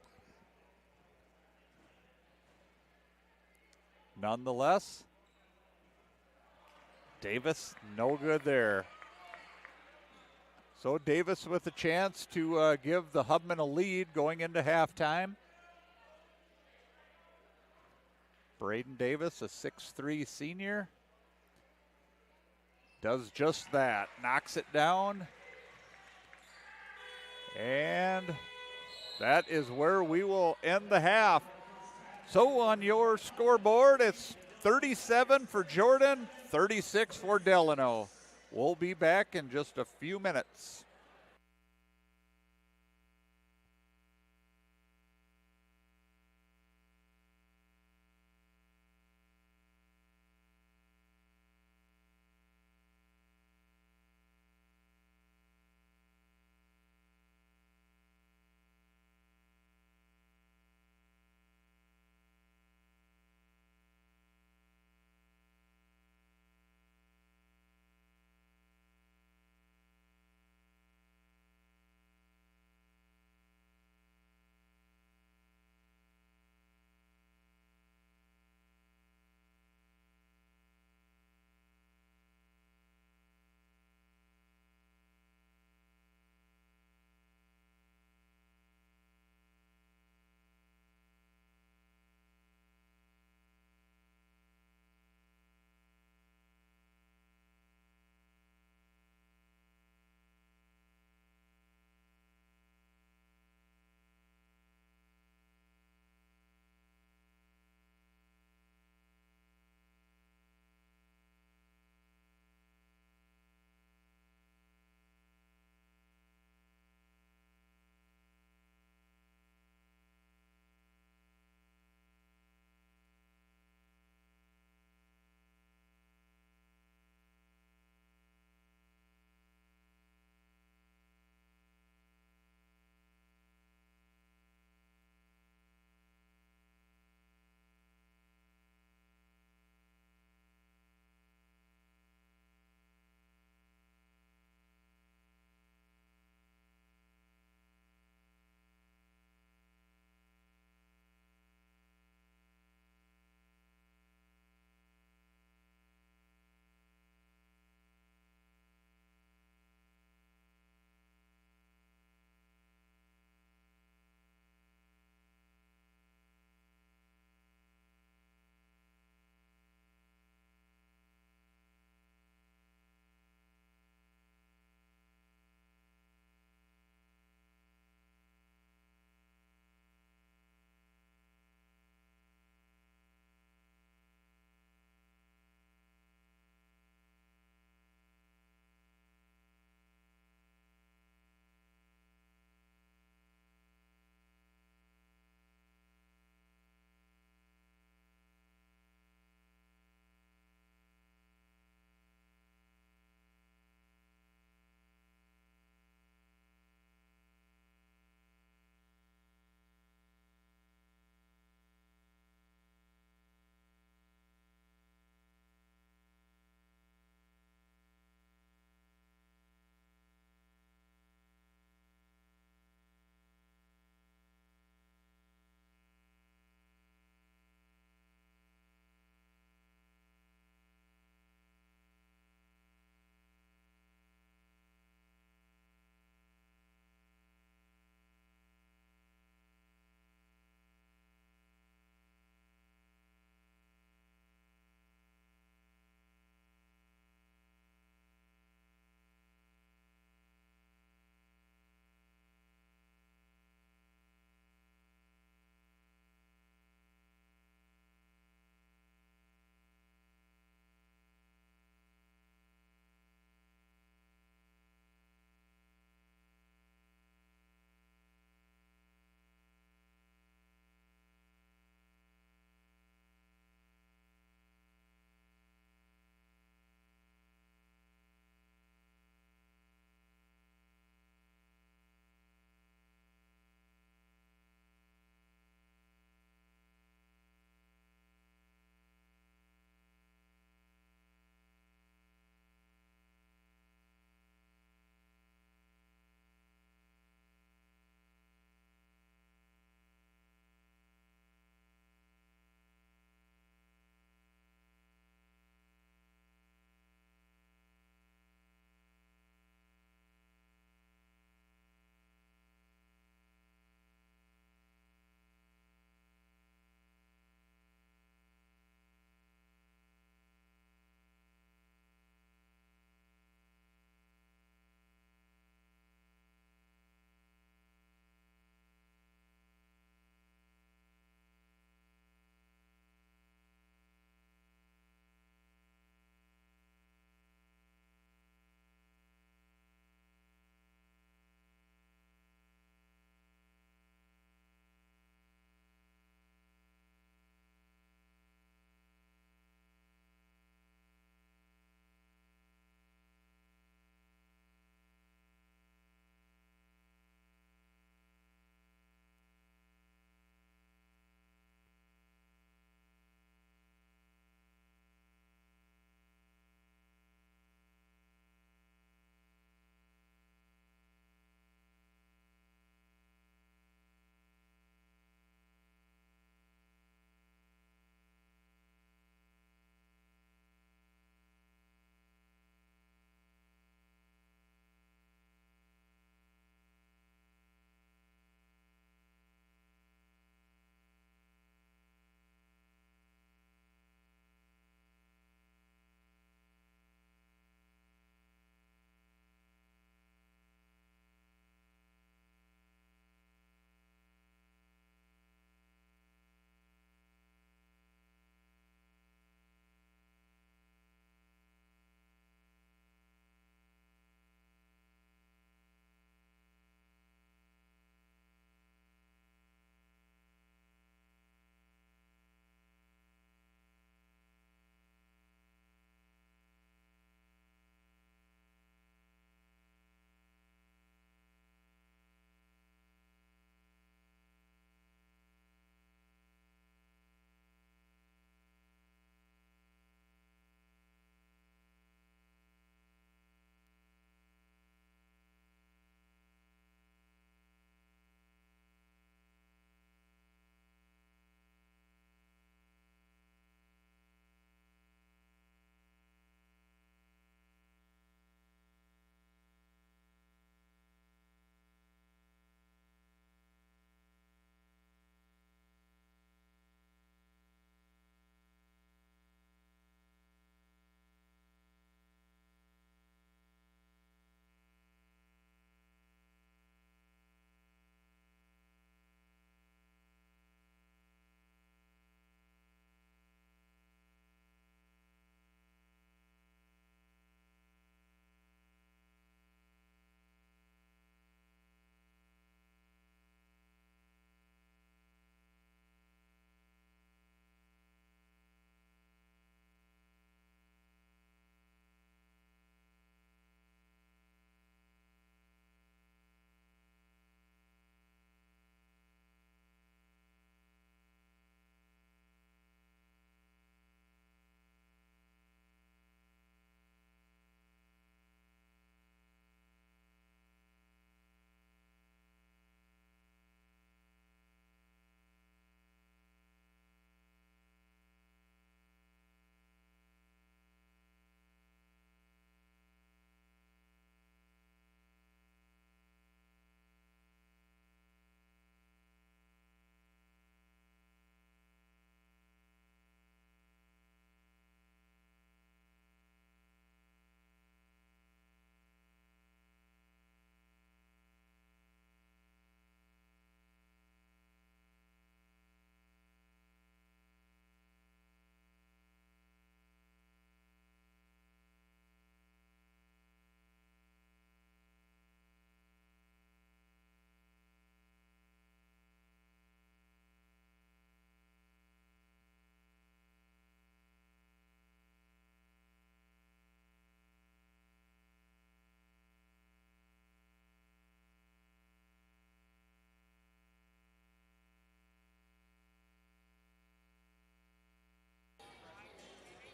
Nonetheless, Davis, no good there. So Davis with a chance to give the Hubman a lead going into halftime. Braden Davis, a 6'3" senior, does just that. Knocks it down. And that is where we will end the half. So on your scoreboard, it's 37 for Jordan, 36 for Delano. We'll be back in just a few minutes.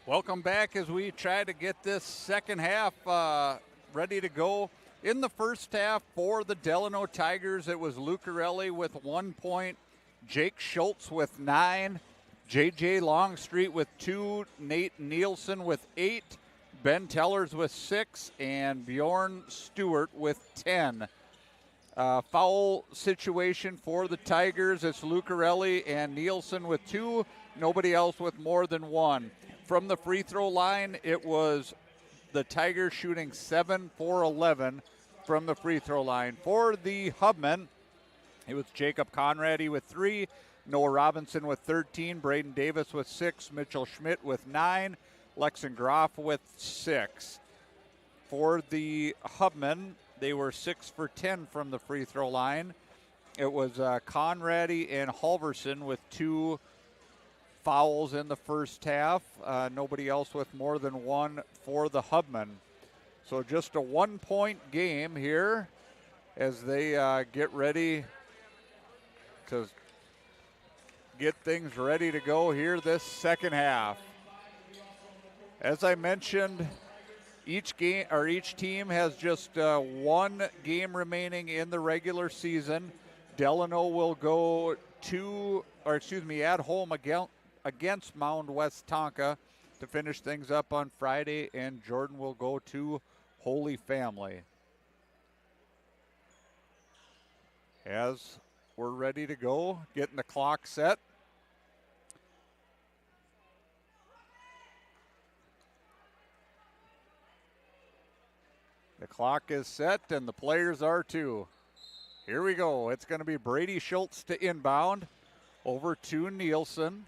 Welcome back as we try to get this second half ready to go. In the first half for the Delano Tigers, it was Lucarelli with 1 point, Jake Schultz with 9, J.J. Longstreet with 2, Nate Nielsen with 8, Ben Tellers with 6, and Bjorn Stewart with 10. Foul situation for the Tigers. It's Lucarelli and Nielsen with 2, nobody else with more than 1. From the free throw line, it was the Tigers shooting 7 for 11 from the free throw line. For the Hubmen, it was Jacob Conrady with 3, Noah Robinson with 13, Braden Davis with 6, Mitchell Schmidt with 9, Lexon Groff with 6. For the Hubmen, they were 6 for 10 from the free throw line. It was Conrady and Halverson with 2 fouls in the first half. Nobody else with more than 1 for the Hubmen. So just a 1 point game here as they get ready to get things ready to go here this second half. As I mentioned, each team has just 1 game remaining in the regular season. Delano will go at home against Mound West Tonka to finish things up on Friday, and Jordan will go to Holy Family. As we're ready to go, getting the clock set. The clock is set and the players are too. Here we go. It's going to be Brady Schultz to inbound over to Nielsen.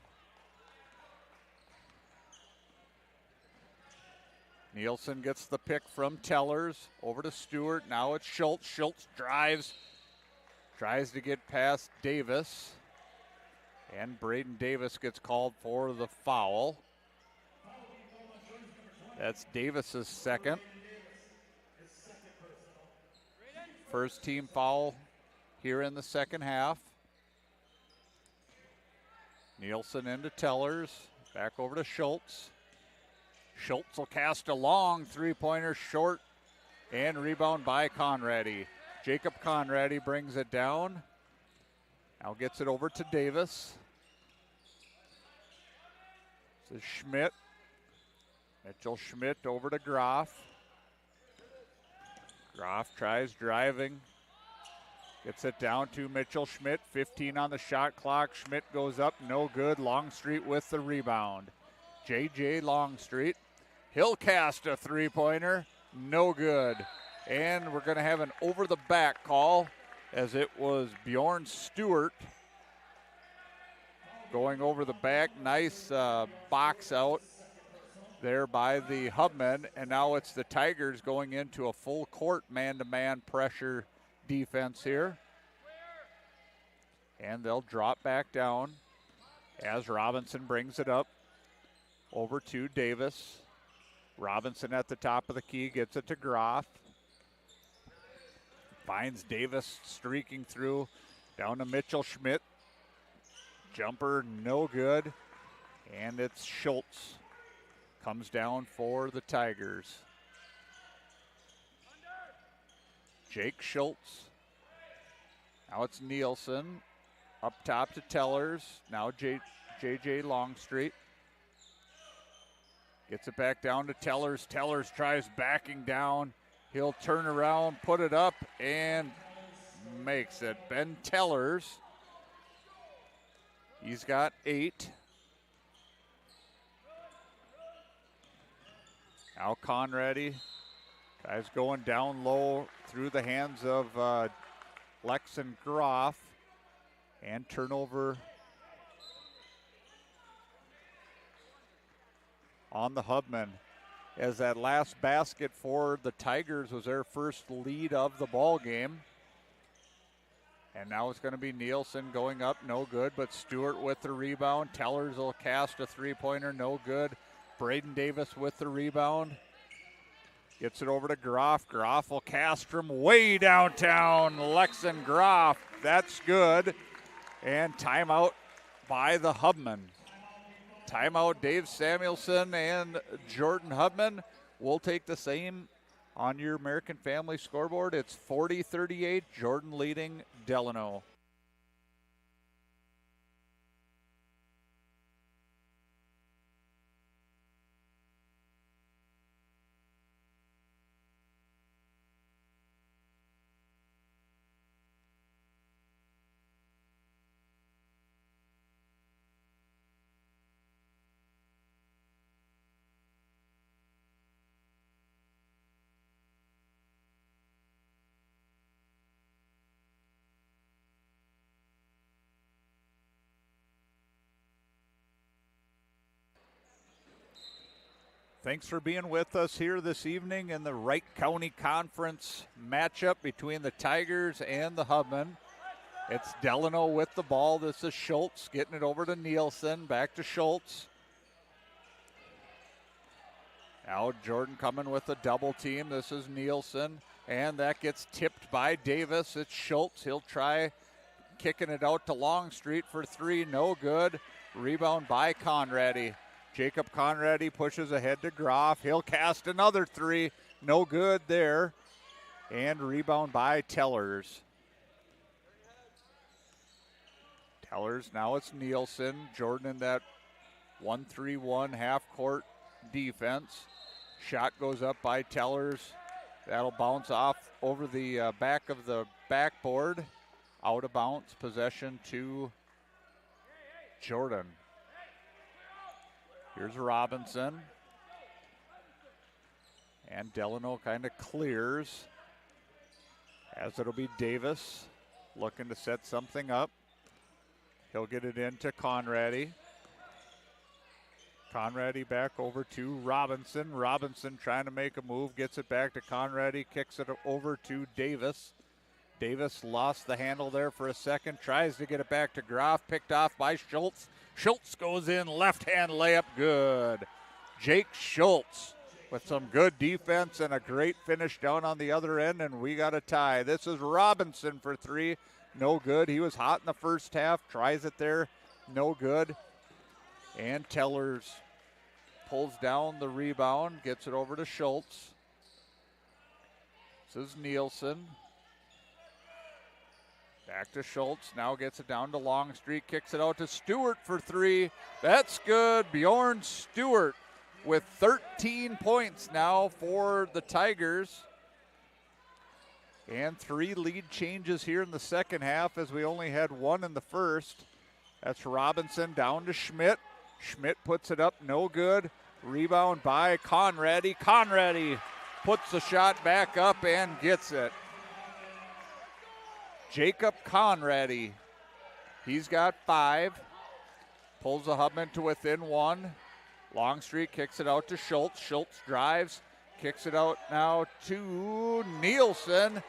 Nielsen gets the pick from Tellers over to Stewart. Now it's Schultz. Schultz drives, tries to get past Davis. And Braden Davis gets called for the foul. That's Davis's second. First team foul here in the second half. Nielsen into Tellers. Back over to Schultz. Schultz will cast a long three-pointer short and rebound by Conrady. Jacob Conrady brings it down. Now gets it over to Davis. This is Schmidt. Mitchell Schmidt over to Groff. Groff tries driving. Gets it down to Mitchell Schmidt. 15 on the shot clock. Schmidt goes up, no good. Longstreet with the rebound. J.J. Longstreet. He'll cast a three-pointer, no good. And we're going to have an over-the-back call as it was Bjorn Stewart going over the back. Nice box out there by the Hubmen. And now it's the Tigers going into a full court man-to-man pressure defense here. And they'll drop back down as Robinson brings it up over to Davis. Robinson at the top of the key, gets it to Groff. Finds Davis streaking through, down to Mitchell Schmidt. Jumper, no good. And it's Schultz. Comes down for the Tigers. Jake Schultz. Now it's Nielsen. Up top to Tellers. Now J.J. Longstreet. Gets it back down to Tellers. Tellers tries backing down. He'll turn around, put it up, and makes it. Ben Tellers. He's got 8. Now Conrady tries going down low through the hands of Lexon Groff. And turnover on the Hubmen, as that last basket for the Tigers was their first lead of the ball game. And now it's going to be Nielsen going up, no good, but Stewart with the rebound. Tellers will cast a three-pointer, no good. Braden Davis with the rebound. Gets it over to Groff. Groff will cast from way downtown. Lexon Groff, that's good. And timeout by the Hubmen. Timeout, Dave Samuelson and Jordan Hubman. We'll take the same on your American Family scoreboard. It's 40-38, Jordan leading Delano. Thanks for being with us here this evening in the Wright County Conference matchup between the Tigers and the Hubmen. It's Delano with the ball. This is Schultz getting it over to Nielsen. Back to Schultz. Now Jordan coming with a double team. This is Nielsen. And that gets tipped by Davis. It's Schultz. He'll try kicking it out to Longstreet for three. No good. Rebound by Conradi. Jacob Conradi pushes ahead to Groff. He'll cast another three. No good there. And rebound by Tellers. Tellers, now it's Nielsen. Jordan in that 1-3-1 half-court defense. Shot goes up by Tellers. That'll bounce off over the back of the backboard. Out of bounds. Possession to Jordan. Here's Robinson. And Delano kind of clears. As it'll be Davis looking to set something up. He'll get it into Conradi. Conradi back over to Robinson. Robinson trying to make a move. Gets it back to Conradi. Kicks it over to Davis. Davis lost the handle there for a second. Tries to get it back to Groff. Picked off by Schultz. Schultz goes in. Left-hand layup. Good. Jake Schultz with some good defense and a great finish down on the other end, and we got a tie. This is Robinson for three. No good. He was hot in the first half. Tries it there. No good. And Tellers pulls down the rebound. Gets it over to Schultz. This is Nielsen. Back to Schultz. Now gets it down to Longstreet. Kicks it out to Stewart for three. That's good. Bjorn Stewart with 13 points now for the Tigers. And three lead changes here in the second half as we only had one in the first. That's Robinson down to Schmidt. Schmidt puts it up, no good. Rebound by Conradi. Conradi puts the shot back up and gets it. Jacob Conradi, he's got 5. Pulls the Hubman to within 1. Longstreet kicks it out to Schultz. Schultz drives, kicks it out now to Nielsen,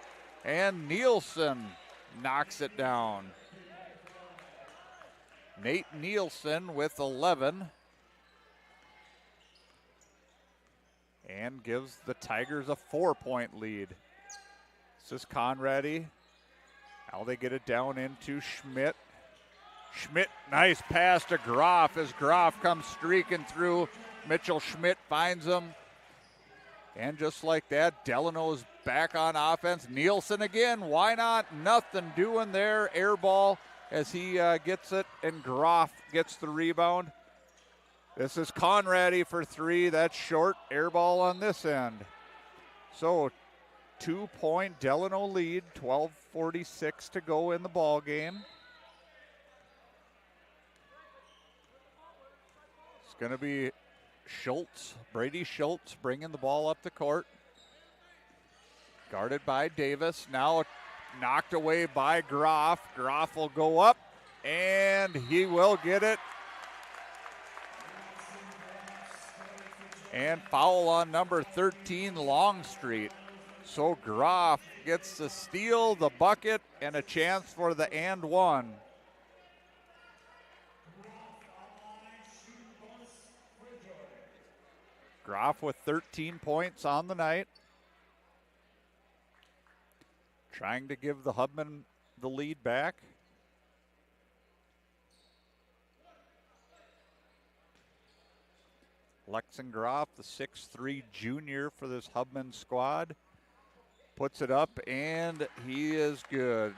and Nielsen knocks it down. Nate Nielsen with 11. And gives the Tigers a 4-point lead. This is Conradi. Now they get it down into Schmidt. Schmidt, nice pass to Groff as Groff comes streaking through. Mitchell Schmidt finds him. And just like that, Delano's back on offense. Nielsen again, why not? Nothing doing there. Air ball as he gets it, and Groff gets the rebound. This is Conradi for three. That's short. Air ball on this end. So 2-point Delano lead, 12:46 to go in the ball game. It's going to be Schultz, Brady Schultz bringing the ball up the court. Guarded by Davis. Now knocked away by Groff. Groff will go up, and he will get it. And foul on number 13, Longstreet. So Groff gets the steal, the bucket, and a chance for the and one. Groff with 13 points on the night. Trying to give the Hubman the lead back. Lexengroff, the 6'3 junior for this Hubman squad, puts it up, and he is good.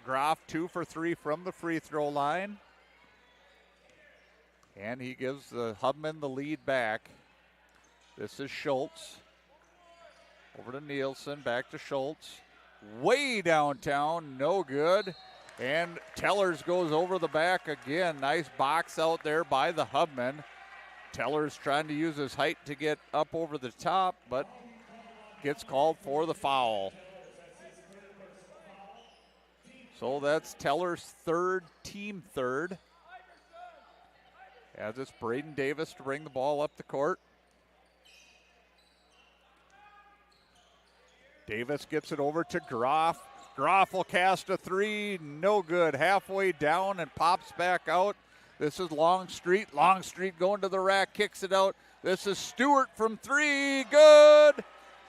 Groff 2 for 3 from the free throw line. And he gives the Hubman the lead back. This is Schultz. Over to Nielsen, back to Schultz. Way downtown, no good. And Tellers goes over the back again. Nice box out there by the Hubman. Tellers trying to use his height to get up over the top, but gets called for the foul. So that's Teller's third, team third. As it's Braden Davis to bring the ball up the court. Davis gets it over to Groff. Groff will cast a three, no good. Halfway down and pops back out. This is Longstreet. Longstreet going to the rack, kicks it out. This is Stewart from three, good.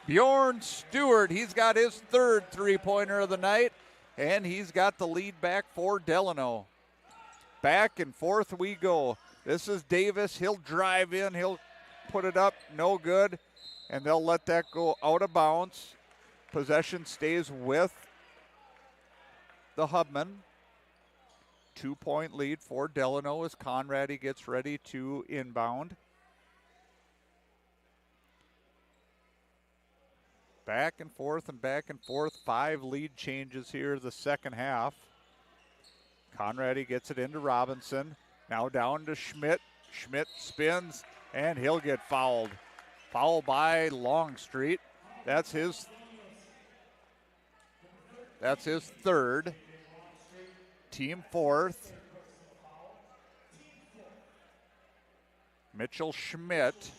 Bjorn Stewart, he's got his third three-pointer of the night, and he's got the lead back for Delano. Back and forth we go. This is Davis. He'll drive in. He'll put it up, no good, and they'll let that go out of bounds. Possession stays with the Hubman. 2-point lead for Delano as Conradi gets ready to inbound. Back and forth and back and forth. 5 lead changes here the second half. Conradi gets it into Robinson. Now down to Schmidt. Schmidt spins and he'll get fouled. Foul by Longstreet. That's his third. Team fourth. Mitchell Schmidt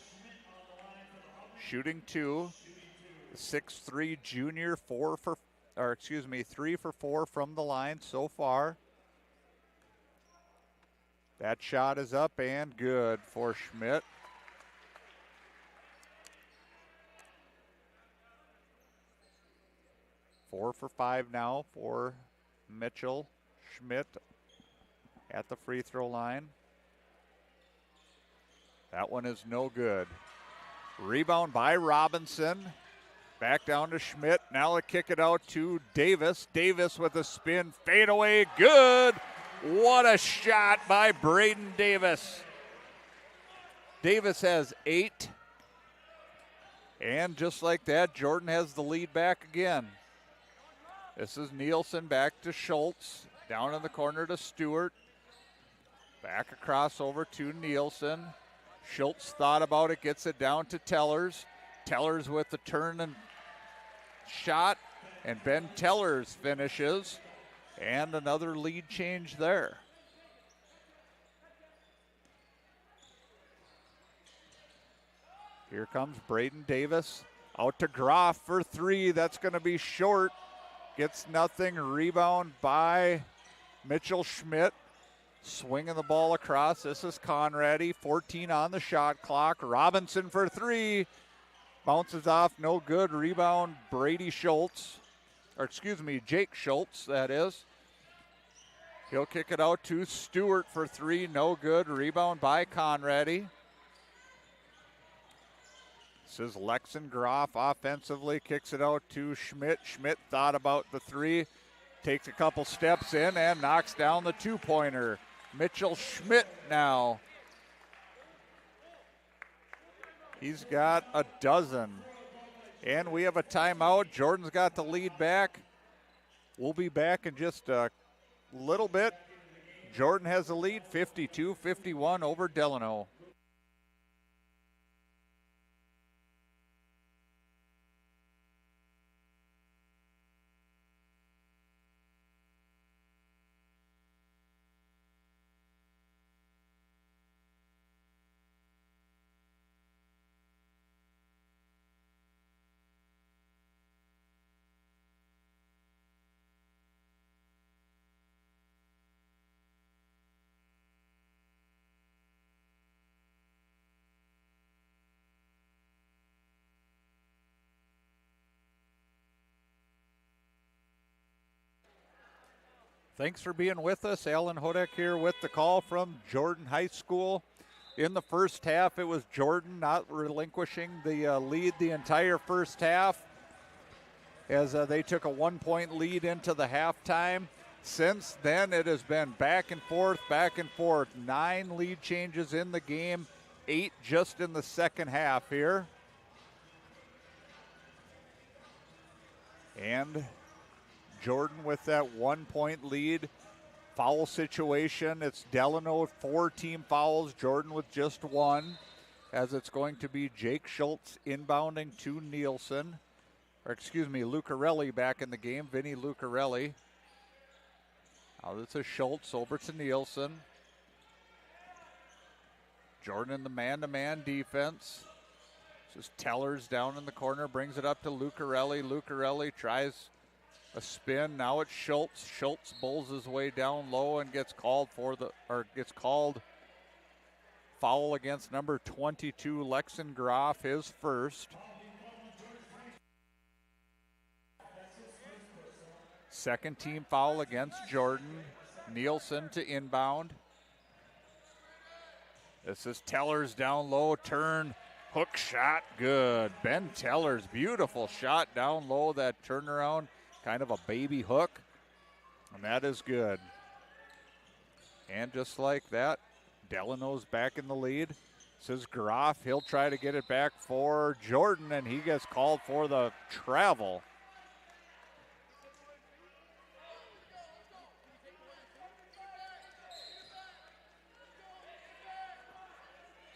shooting 2. 6'3 junior, 3 for 4 from the line so far. That shot is up and good for Schmidt. Four for 5 now for Mitchell Schmidt at the free throw line. That one is no good. Rebound by Robinson. Back down to Schmidt. Now they kick it out to Davis. Davis with a spin. Fade away. Good. What a shot by Braden Davis. Davis has 8. And just like that, Jordan has the lead back again. This is Nielsen back to Schultz. Down in the corner to Stewart. Back across over to Nielsen. Schultz thought about it, gets it down to Tellers. Tellers with the turn and shot, and Ben Tellers finishes. And another lead change there. Here comes Braden Davis. Out to Groff for 3. That's going to be short. Gets nothing. Rebound by Mitchell Schmidt. Swinging the ball across. This is Conradi. 14 on the shot clock. Robinson for 3. Bounces off. No good. Rebound Jake Schultz, that is. He'll kick it out to Stewart for 3. No good. Rebound by Conradi. This is Lexengroff offensively. Kicks it out to Schmidt. Schmidt thought about the 3. Takes a couple steps in and knocks down the 2-pointer. Mitchell Schmidt now. He's got a dozen. And we have a timeout. Jordan's got the lead back. We'll be back in just a little bit. Jordan has the lead, 52-51 over Delano. Thanks for being with us. Alan Hodek here with the call from Jordan High School. In the first half, it was Jordan not relinquishing the lead the entire first half as they took a 1-point lead into the halftime. Since then, it has been back and forth, back and forth. 9 lead changes in the game, 8 just in the second half here. And Jordan with that 1-point lead. Foul situation, it's Delano with 4 team fouls, Jordan with just 1, as it's going to be Jake Schultz inbounding to Nielsen. Or excuse me, Lucarelli back in the game, Vinny Lucarelli. Now this is Schultz over to Nielsen. Jordan in the man-to-man defense. This is Tellers down in the corner, brings it up to Lucarelli. Lucarelli tries a spin. Now it's Schultz. Schultz bowls his way down low and gets called foul against number 22, Lexan Groff, his first. Second team foul against Jordan. Nielsen to inbound. This is Tellers down low, turn, hook shot, good. Ben Tellers, beautiful shot down low, that turnaround. Kind of a baby hook, and that is good. And just like that, Delano's back in the lead. This is Groff. He'll try to get it back for Jordan, and he gets called for the travel.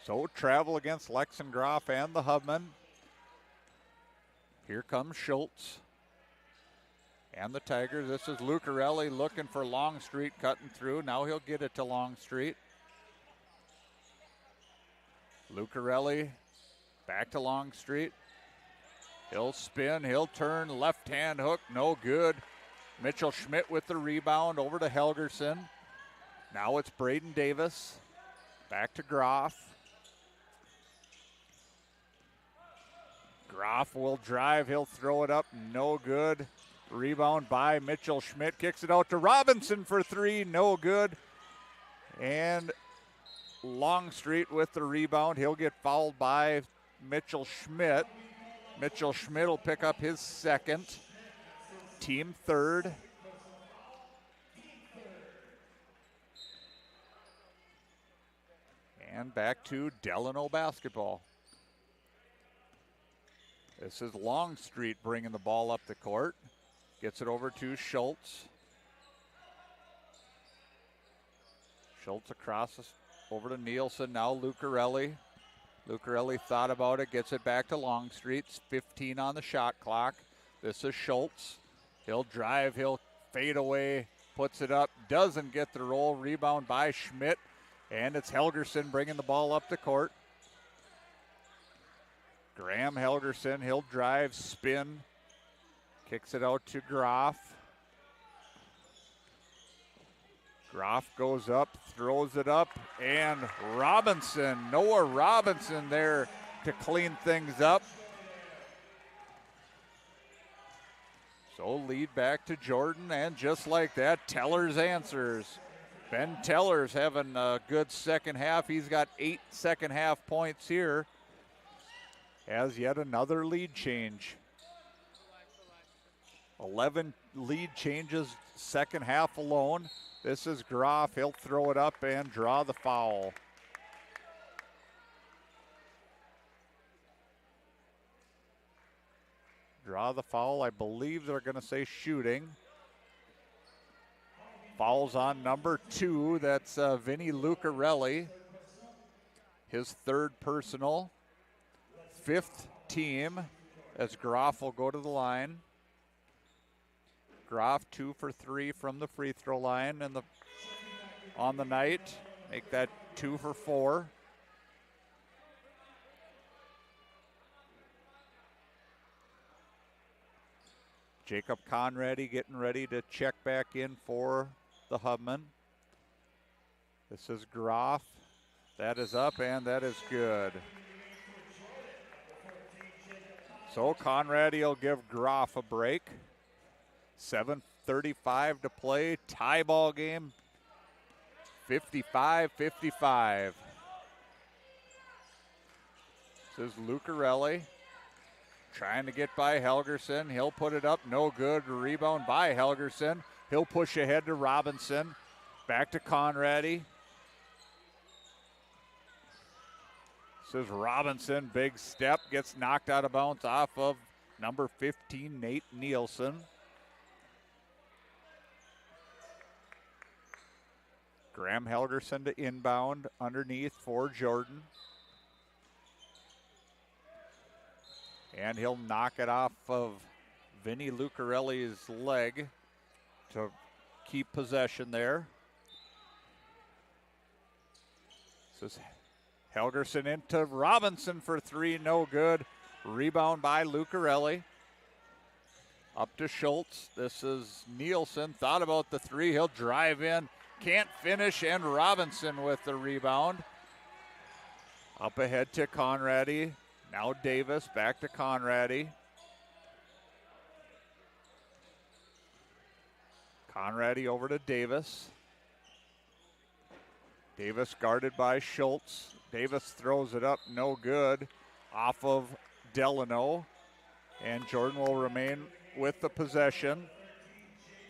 So travel against Lexan Groff and the Hubman. Here comes Schultz and the Tigers. This is Lucarelli looking for Longstreet, cutting through. Now he'll get it to Longstreet. Lucarelli back to Longstreet. He'll spin, he'll turn, left hand hook, no good. Mitchell Schmidt with the rebound over to Helgerson. Now it's Braden Davis. Back to Groff. Groff will drive, he'll throw it up, no good. Rebound by Mitchell Schmidt, kicks it out to Robinson for 3, no good. And Longstreet with the rebound. He'll get fouled by Mitchell Schmidt. Mitchell Schmidt will pick up his second, team third. And back to Delano basketball. This is Longstreet bringing the ball up the court. Gets it over to Schultz. Schultz across over to Nielsen. Now Lucarelli. Lucarelli thought about it. Gets it back to Longstreet. 15 on the shot clock. This is Schultz. He'll drive. He'll fade away. Puts it up. Doesn't get the roll. Rebound by Schmidt. And it's Helgerson bringing the ball up the court. Graham Helgerson. He'll drive. Spin. Kicks it out to Groff. Groff goes up, throws it up, and Robinson, Noah Robinson there to clean things up. So lead back to Jordan, and just like that, Tellers answers. Ben Tellers having a good second half. He's got 8 second half points here as yet another lead change. 11 lead changes second half alone. This is Groff. He'll throw it up and draw the foul. Draw the foul. I believe they're going to say shooting. Foul's on number 2. That's Vinny Lucarelli. His third personal. 5th team as Groff will go to the line. Groff 2 for 3 from the free throw line and on the night. Make that 2 for 4. Jacob Conrady getting ready to check back in for the Hubman. This is Groff. That is up and that is good. So Conrady will give Groff a break. 7:35 to play. Tie ball game. 55-55. This is Lucarelli trying to get by Helgerson. He'll put it up. No good. Rebound by Helgerson. He'll push ahead to Robinson. Back to Conradi. This is Robinson. Big step. Gets knocked out of bounds off of number 15, Nate Nielsen. Graham Helgerson to inbound underneath for Jordan. And he'll knock it off of Vinny Lucarelli's leg to keep possession there. This is Helgerson into Robinson for three, no good. Rebound by Lucarelli. Up to Schultz. This is Nielsen. Thought about the three. He'll drive in. Can't finish, and Robinson with the rebound. Up ahead to Conradi. Now Davis, back to Conradi. Conradi over to Davis. Davis guarded by Schultz. Davis throws it up, no good, off of Delano. And Jordan will remain with the possession.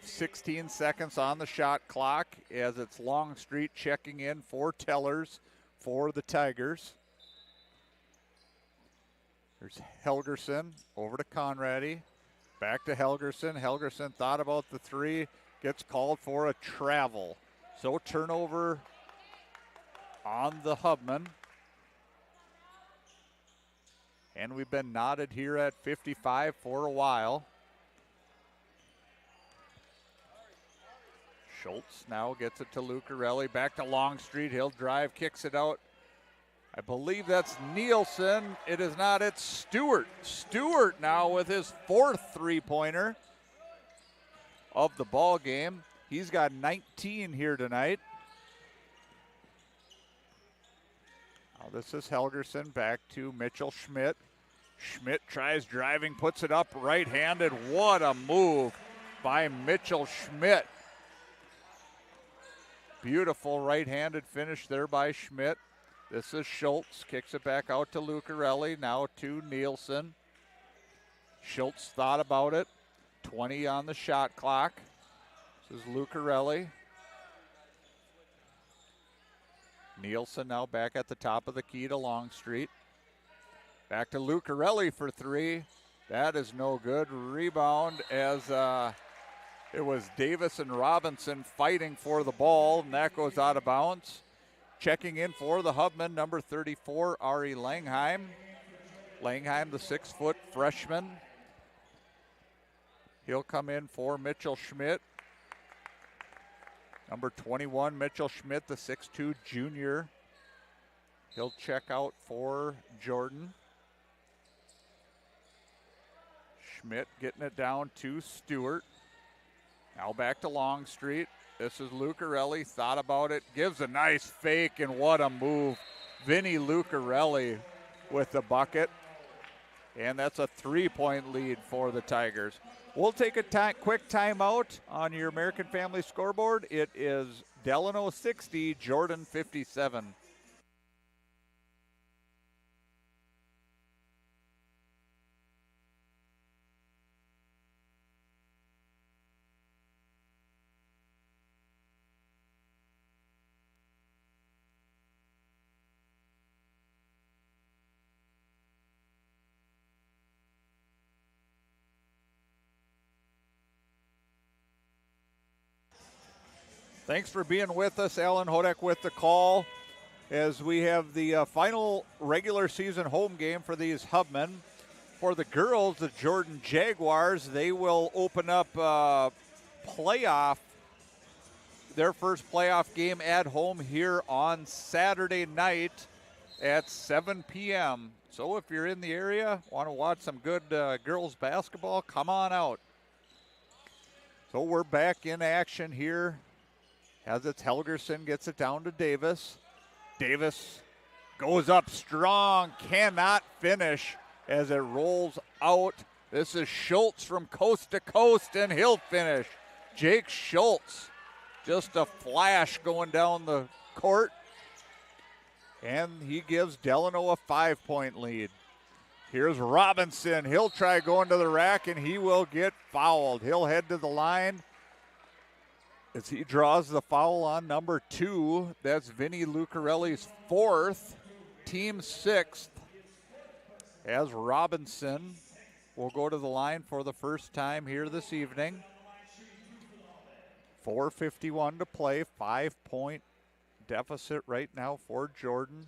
16 seconds on the shot clock as it's Longstreet checking in for tellers for the Tigers. There's Helgerson over to Conradi. Back to Helgerson. Helgerson thought about the three. Gets called for a travel. So turnover on the Hubman. And we've been knotted here at 55 for a while. Schultz now gets it to Lucarelli. Back to Longstreet. He'll drive, kicks it out. I believe that's Nielsen. It is not. It's Stewart. Stewart now with his fourth three-pointer of the ball game. He's got 19 here tonight. Now this is Helgerson back to Mitchell Schmidt. Schmidt tries driving, puts it up right-handed. What a move by Mitchell Schmidt. Beautiful right-handed finish there by Schmidt. This is Schultz, kicks it back out to Lucarelli, now to Nielsen. Schultz thought about it. 20 on the shot clock. This is Lucarelli. Nielsen now back at the top of the key to Longstreet. Back to Lucarelli for three. That is no good. Rebound as it was Davis and Robinson fighting for the ball, and that goes out of bounds. Checking in for the Hubman, number 34, Ari Langheim. Langheim, the 6-foot freshman. He'll come in for Mitchell Schmidt. Number 21, Mitchell Schmidt, the 6'2 junior. He'll check out for Jordan. Schmidt getting it down to Stewart. Now back to Longstreet. This is Lucarelli, thought about it, gives a nice fake, and what a move. Vinny Lucarelli with the bucket. And that's a three-point lead for the Tigers. We'll take a quick timeout on your American Family scoreboard. It is Delano 60, Jordan 57. Thanks for being with us. Alan Hodek with the call as we have the final regular season home game for these Hubmen. For the girls, the Jordan Jaguars, they will open up their first playoff game at home here on Saturday night at 7 p.m. So if you're in the area, want to watch some good girls basketball, come on out. So we're back in action here. As it's Helgerson, gets it down to Davis. Davis goes up strong, cannot finish as it rolls out. This is Schultz from coast to coast, and he'll finish. Jake Schultz, just a flash going down the court. And he gives Delano a 5-point lead. Here's Robinson. He'll try going to the rack, and he will get fouled. He'll head to the line as he draws the foul on number 2. That's Vinny Lucarelli's 4th, team 6th, as Robinson will go to the line for the first time here this evening. 4:51 to play, 5-point deficit right now for Jordan.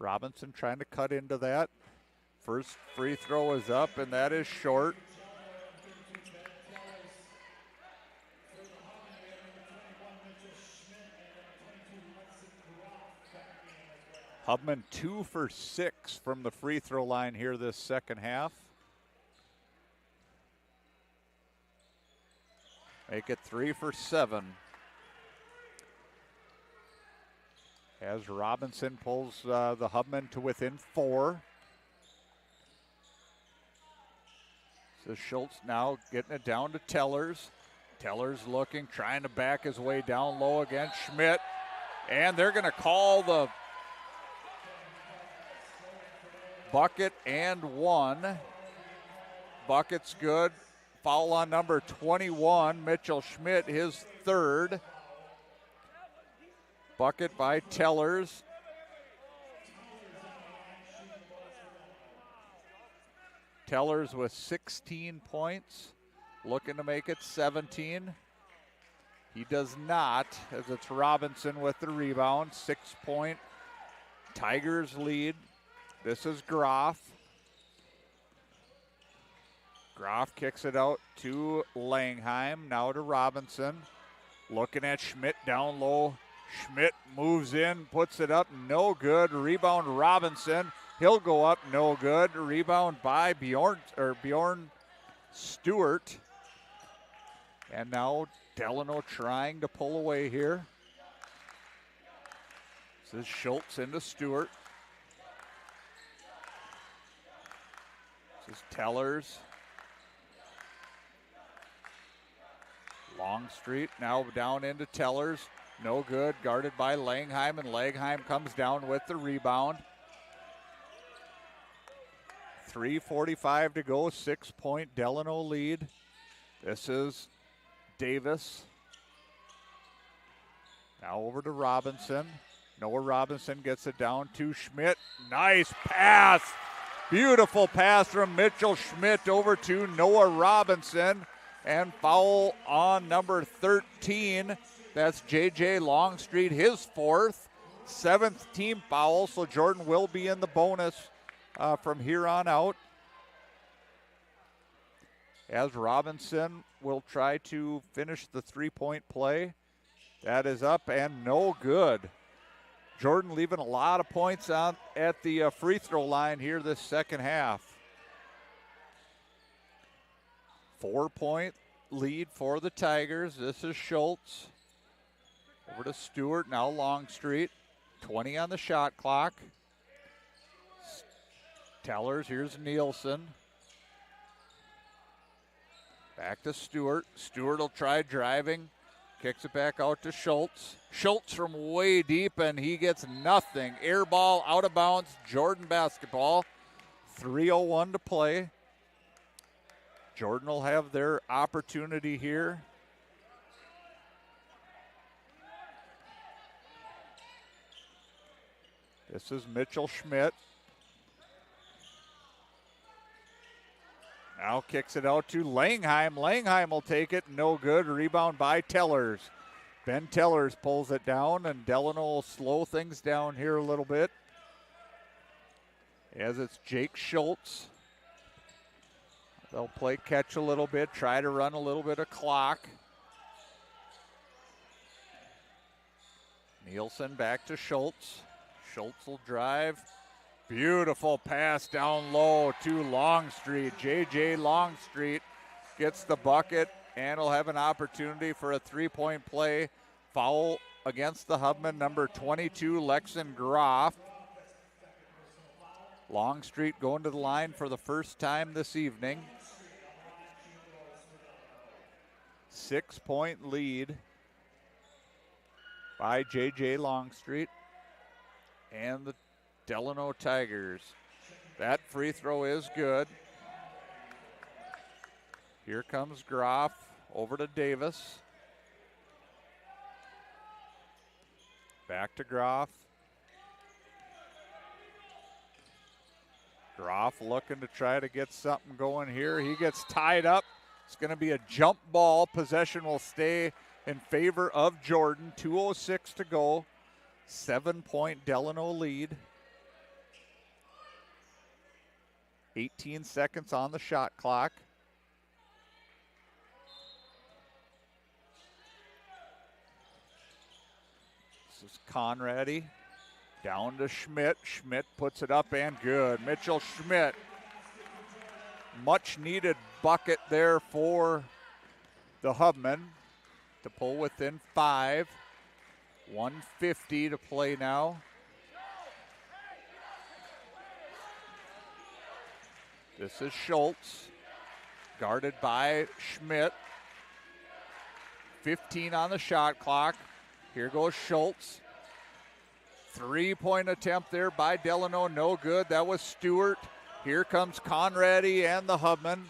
Robinson trying to cut into that. First free throw is up, and that is short. Hubman 2 for 6 from the free throw line here this second half. Make it 3 for 7. As Robinson pulls the Hubman to within 4. So Schultz now getting it down to Tellers. Tellers looking, trying to back his way down low against Schmidt. And they're going to call the bucket and 1. Bucket's good. Foul on number 21, Mitchell Schmidt, his 3rd. Bucket by Tellers. Tellers with 16 points, looking to make it 17. He does not, as it's Robinson with the rebound. 6-point Tigers lead. This is Groff. Groff kicks it out to Langheim, now to Robinson. Looking at Schmidt down low. Schmidt moves in, puts it up, no good. Rebound Robinson. He'll go up, no good. Rebound by Bjorn Stewart. And now Delano trying to pull away here. This is Schultz into Stewart. This is Tellers. Longstreet now down into Tellers. No good. Guarded by Langheim, and Langheim comes down with the rebound. 3:45 to go. 6-point Delano lead. This is Davis. Now over to Robinson. Noah Robinson gets it down to Schmidt. Nice pass. Beautiful pass from Mitchell Schmidt over to Noah Robinson. And foul on number 13. That's J.J. Longstreet, his 4th. 7th team foul, so Jordan will be in the bonus from here on out. As Robinson will try to finish the 3-point play. That is up and no good. Jordan leaving a lot of points on at the free throw line here this second half. 4-point lead for the Tigers. This is Schultz. Over to Stewart, now Longstreet. 20 on the shot clock. Tellers, here's Nielsen. Back to Stewart. Stewart will try driving. Kicks it back out to Schultz. Schultz from way deep, and he gets nothing. Air ball out of bounds. Jordan basketball. 3:01 to play. Jordan will have their opportunity here. This is Mitchell Schmidt. Now kicks it out to Langheim. Langheim will take it. No good. Rebound by Tellers. Ben Tellers pulls it down, and Delano will slow things down here a little bit. As it's Jake Schultz. They'll play catch a little bit, try to run a little bit of clock. Nielsen back to Schultz. Schultz will drive. Beautiful pass down low to Longstreet. J.J. Longstreet gets the bucket and will have an opportunity for a 3-point play. Foul against the Hubman, number 22, Lexan Groff. Longstreet going to the line for the first time this evening. 6-point lead by J.J. Longstreet. and the Delano Tigers. That free throw is good. Here comes Groff over to Davis. Back to Groff. Groff looking to try to get something going here. He gets tied up. It's going to be a jump ball. Possession will stay in favor of Jordan. 2:06 to go. 7-point Delano lead. 18 seconds on the shot clock. This is Conrady. Down to Schmidt. Schmidt puts it up and good. Mitchell Schmidt. Much needed bucket there for the Hubmen to pull within 5. 1:50 to play now. This is Schultz, guarded by Schmidt. 15 on the shot clock. Here goes Schultz. 3-point attempt there by Delano, no good. That was Stewart. Here comes Conrady and the Hubman.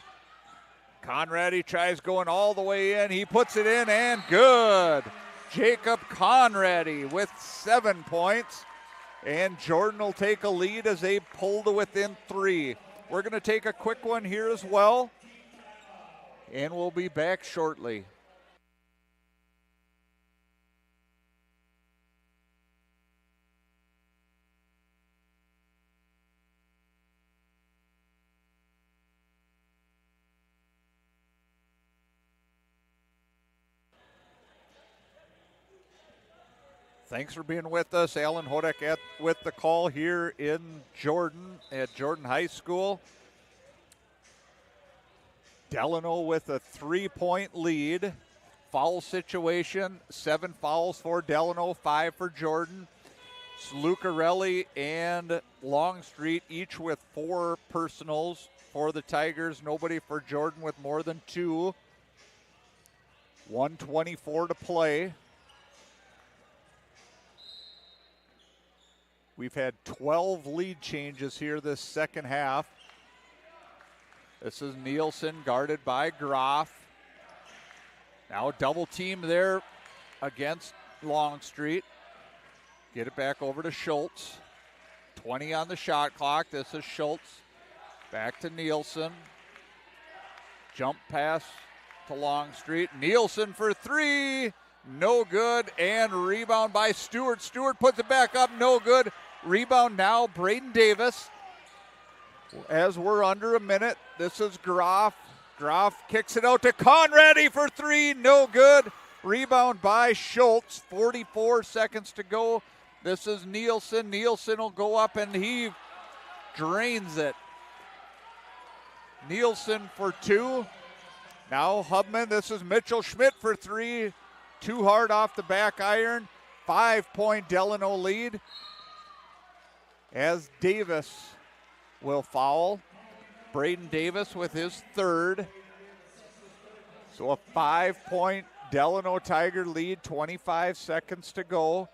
Conrady tries going all the way in. He puts it in and good. Jacob Conrady with 7 points. And Jordan will take a lead as they pull to within 3. We're going to take a quick one here as well. And we'll be back shortly. Thanks for being with us. Alan Hodek with the call here in Jordan at Jordan High School. Delano with a 3-point lead. Foul situation, 7 fouls for Delano, 5 for Jordan. Lucarelli and Longstreet each with 4 personals for the Tigers. Nobody for Jordan with more than 2. 1:24 to play. We've had 12 lead changes here this second half. This is Nielsen guarded by Groff. Now a double team there against Longstreet. Get it back over to Schultz. 20 on the shot clock. This is Schultz. Back to Nielsen. Jump pass to Longstreet. Nielsen for 3. No good. And rebound by Stewart. Stewart puts it back up. No good. Rebound now, Braden Davis. As we're under a minute, this is Groff. Groff kicks it out to Conrady for 3. No good. Rebound by Schultz. 44 seconds to go. This is Nielsen. Nielsen will go up and he drains it. Nielsen for 2. Now Hubman. This is Mitchell Schmidt for 3. Too hard off the back iron. 5-point Delano lead. As Davis will foul. Braden Davis with his 3rd. So a 5-point Delano Tiger lead, 25 seconds to go.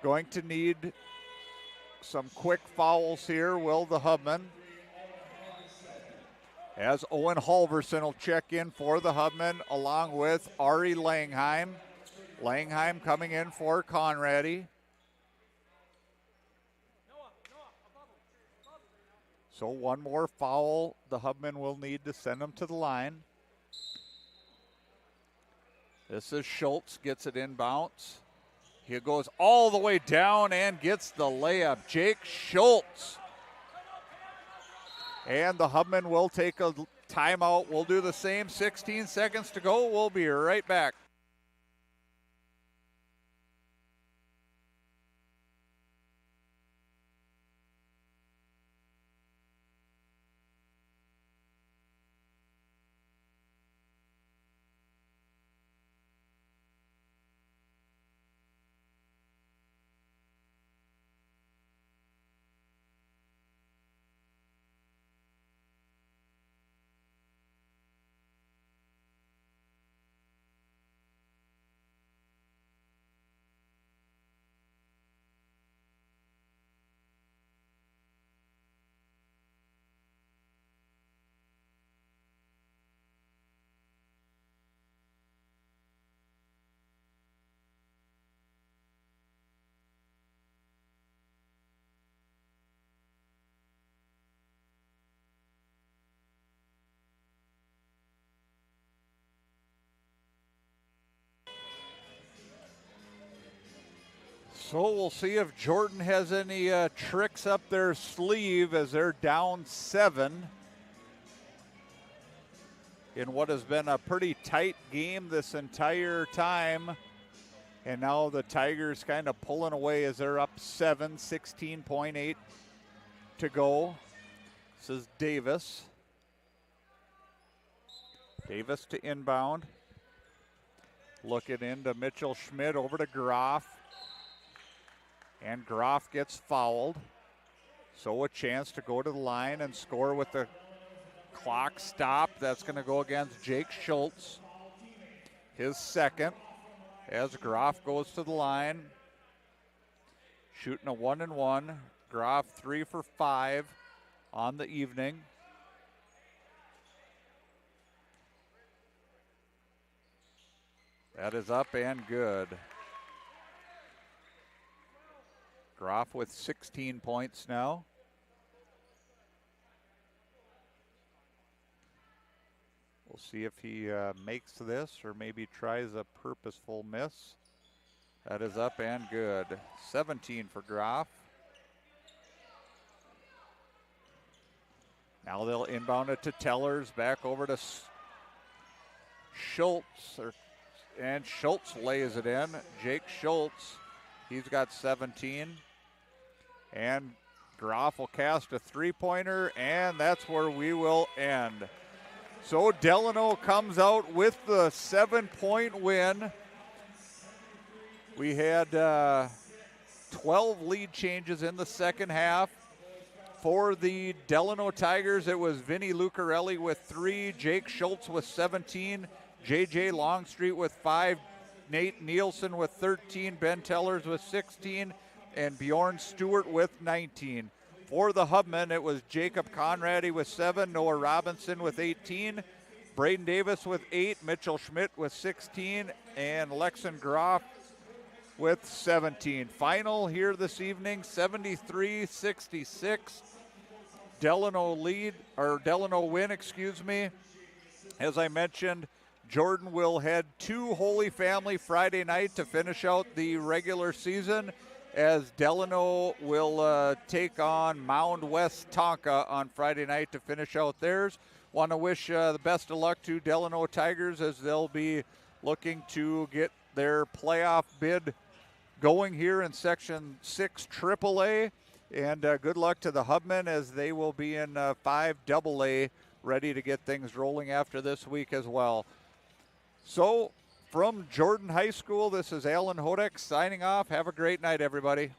Going to need some quick fouls here, will the Hubman. As Owen Halverson will check in for the Hubman along with Ari Langheim. Langheim coming in for Conrady. So one more foul the Hubman will need to send them to the line. This is Schultz, gets it in bounce. He goes all the way down and gets the layup. Jake Schultz. And the Hubman will take a timeout. We'll do the same. 16 seconds to go. We'll be right back. So we'll see if Jordan has any tricks up their sleeve as they're down 7 in what has been a pretty tight game this entire time. And now the Tigers kind of pulling away as they're up 7, 16.8 to go. This is Davis. Davis to inbound. Looking into Mitchell Schmidt over to Groff. And Groff gets fouled. So a chance to go to the line and score with the clock stopped. That's going to go against Jake Schultz. His second as Groff goes to the line. Shooting a 1-and-1. Groff 3 for 5 on the evening. That is up and good. Groff with 16 points now. We'll see if he makes this or maybe tries a purposeful miss. That is up and good. 17 for Groff. Now they'll inbound it to Tellers, back over to Schultz, and Schultz lays it in. Jake Schultz, he's got 17. And Groff will cast a three-pointer, and that's where we will end. So Delano comes out with the 7-point win. We had 12 lead changes in the second half. For the Delano Tigers, it was Vinny Lucarelli with 3, Jake Schultz with 17, J.J. Longstreet with 5, Nate Nielsen with 13, Ben Tellers with 16, and Bjorn Stewart with 19. For the Hubmen, it was Jacob Conradi with 7, Noah Robinson with 18, Braden Davis with 8, Mitchell Schmidt with 16, and Lexon Groff with 17. Final here this evening, 73-66. Delano win, As I mentioned, Jordan will head to Holy Family Friday night to finish out the regular season, as Delano will take on Mound West Tonka on Friday night to finish out theirs. Want to wish the best of luck to Delano Tigers as they'll be looking to get their playoff bid going here in Section 6 AAA. And good luck to the Hubmen as they will be in 5 AA, ready to get things rolling after this week as well. So from Jordan High School, this is Alan Hodek signing off. Have a great night, everybody.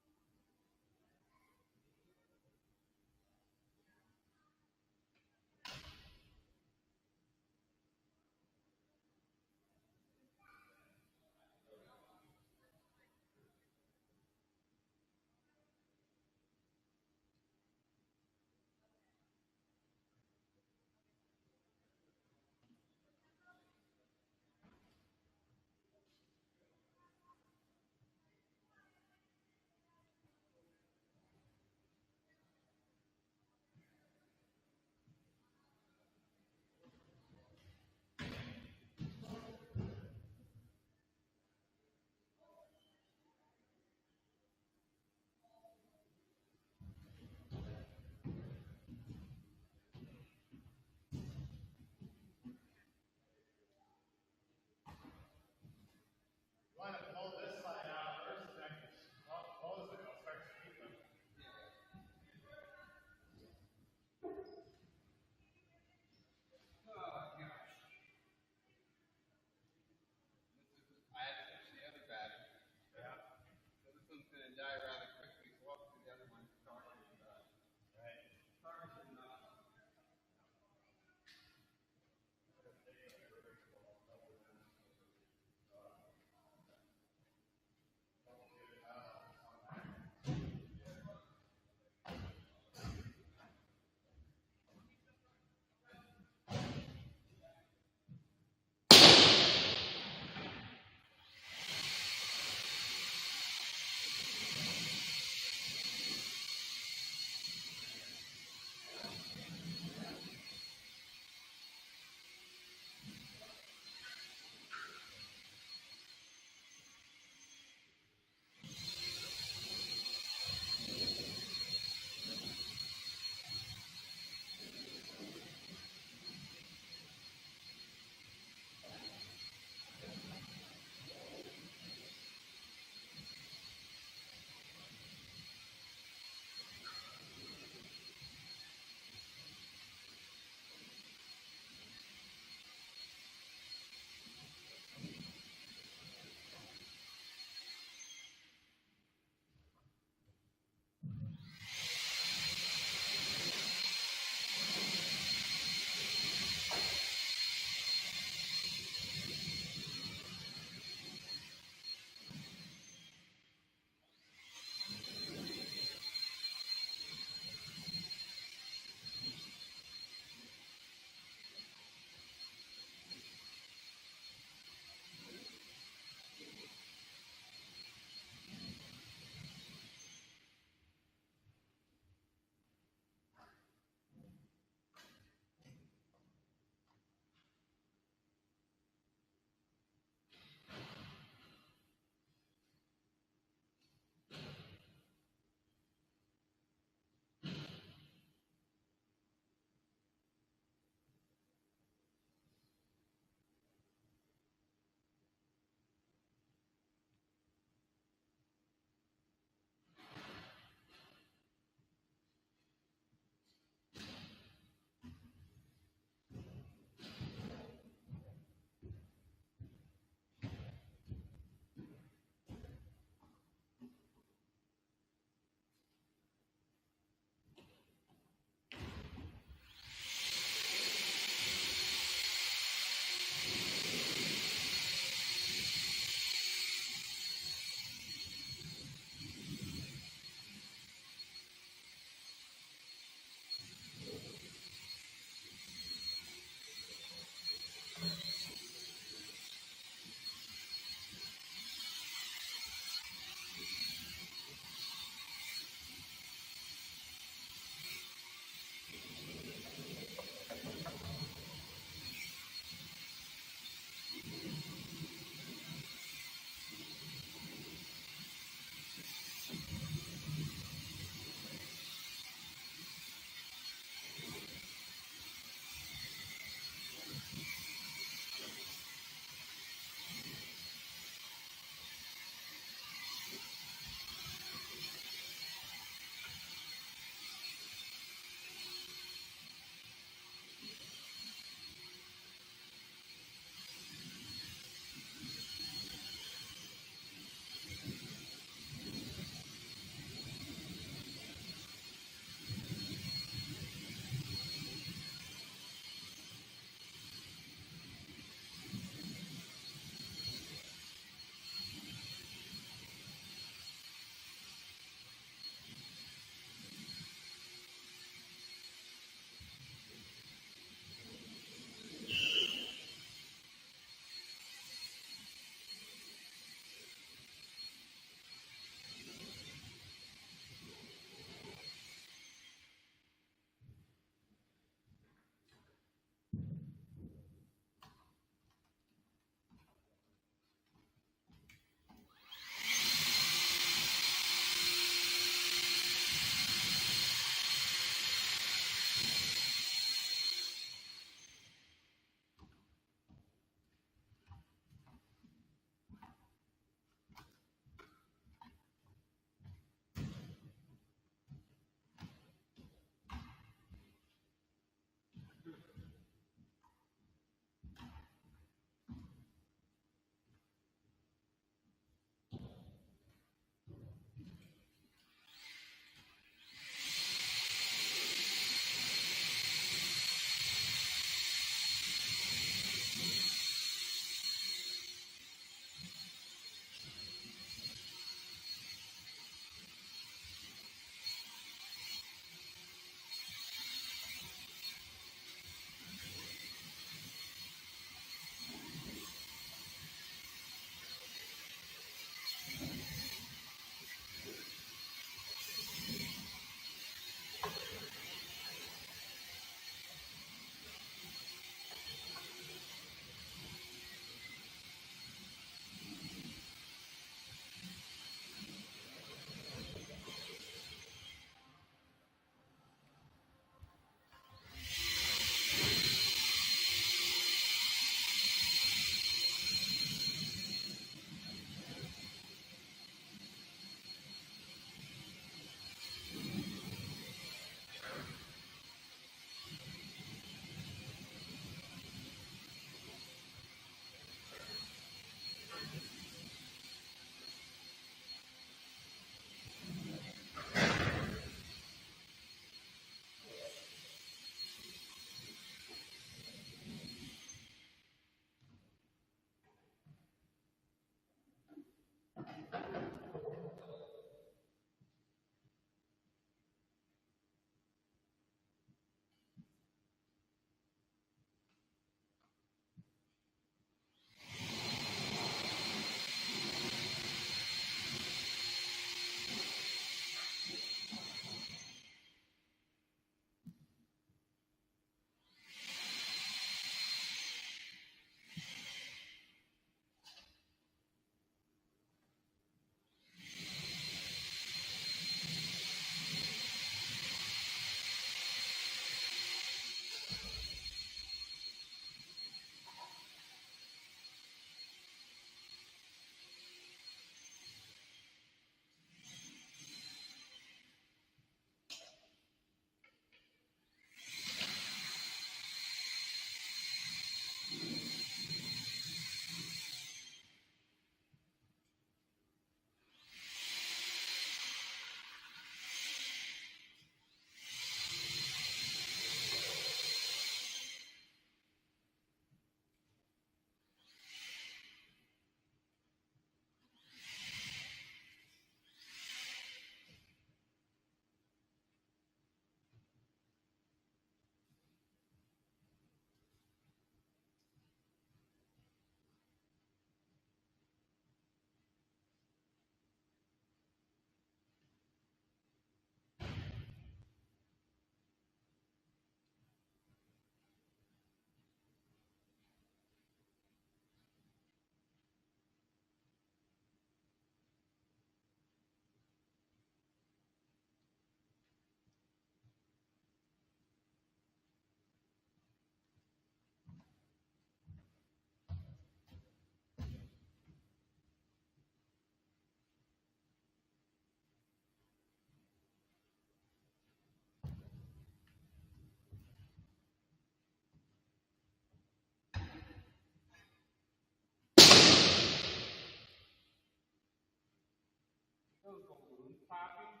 those balloons popping,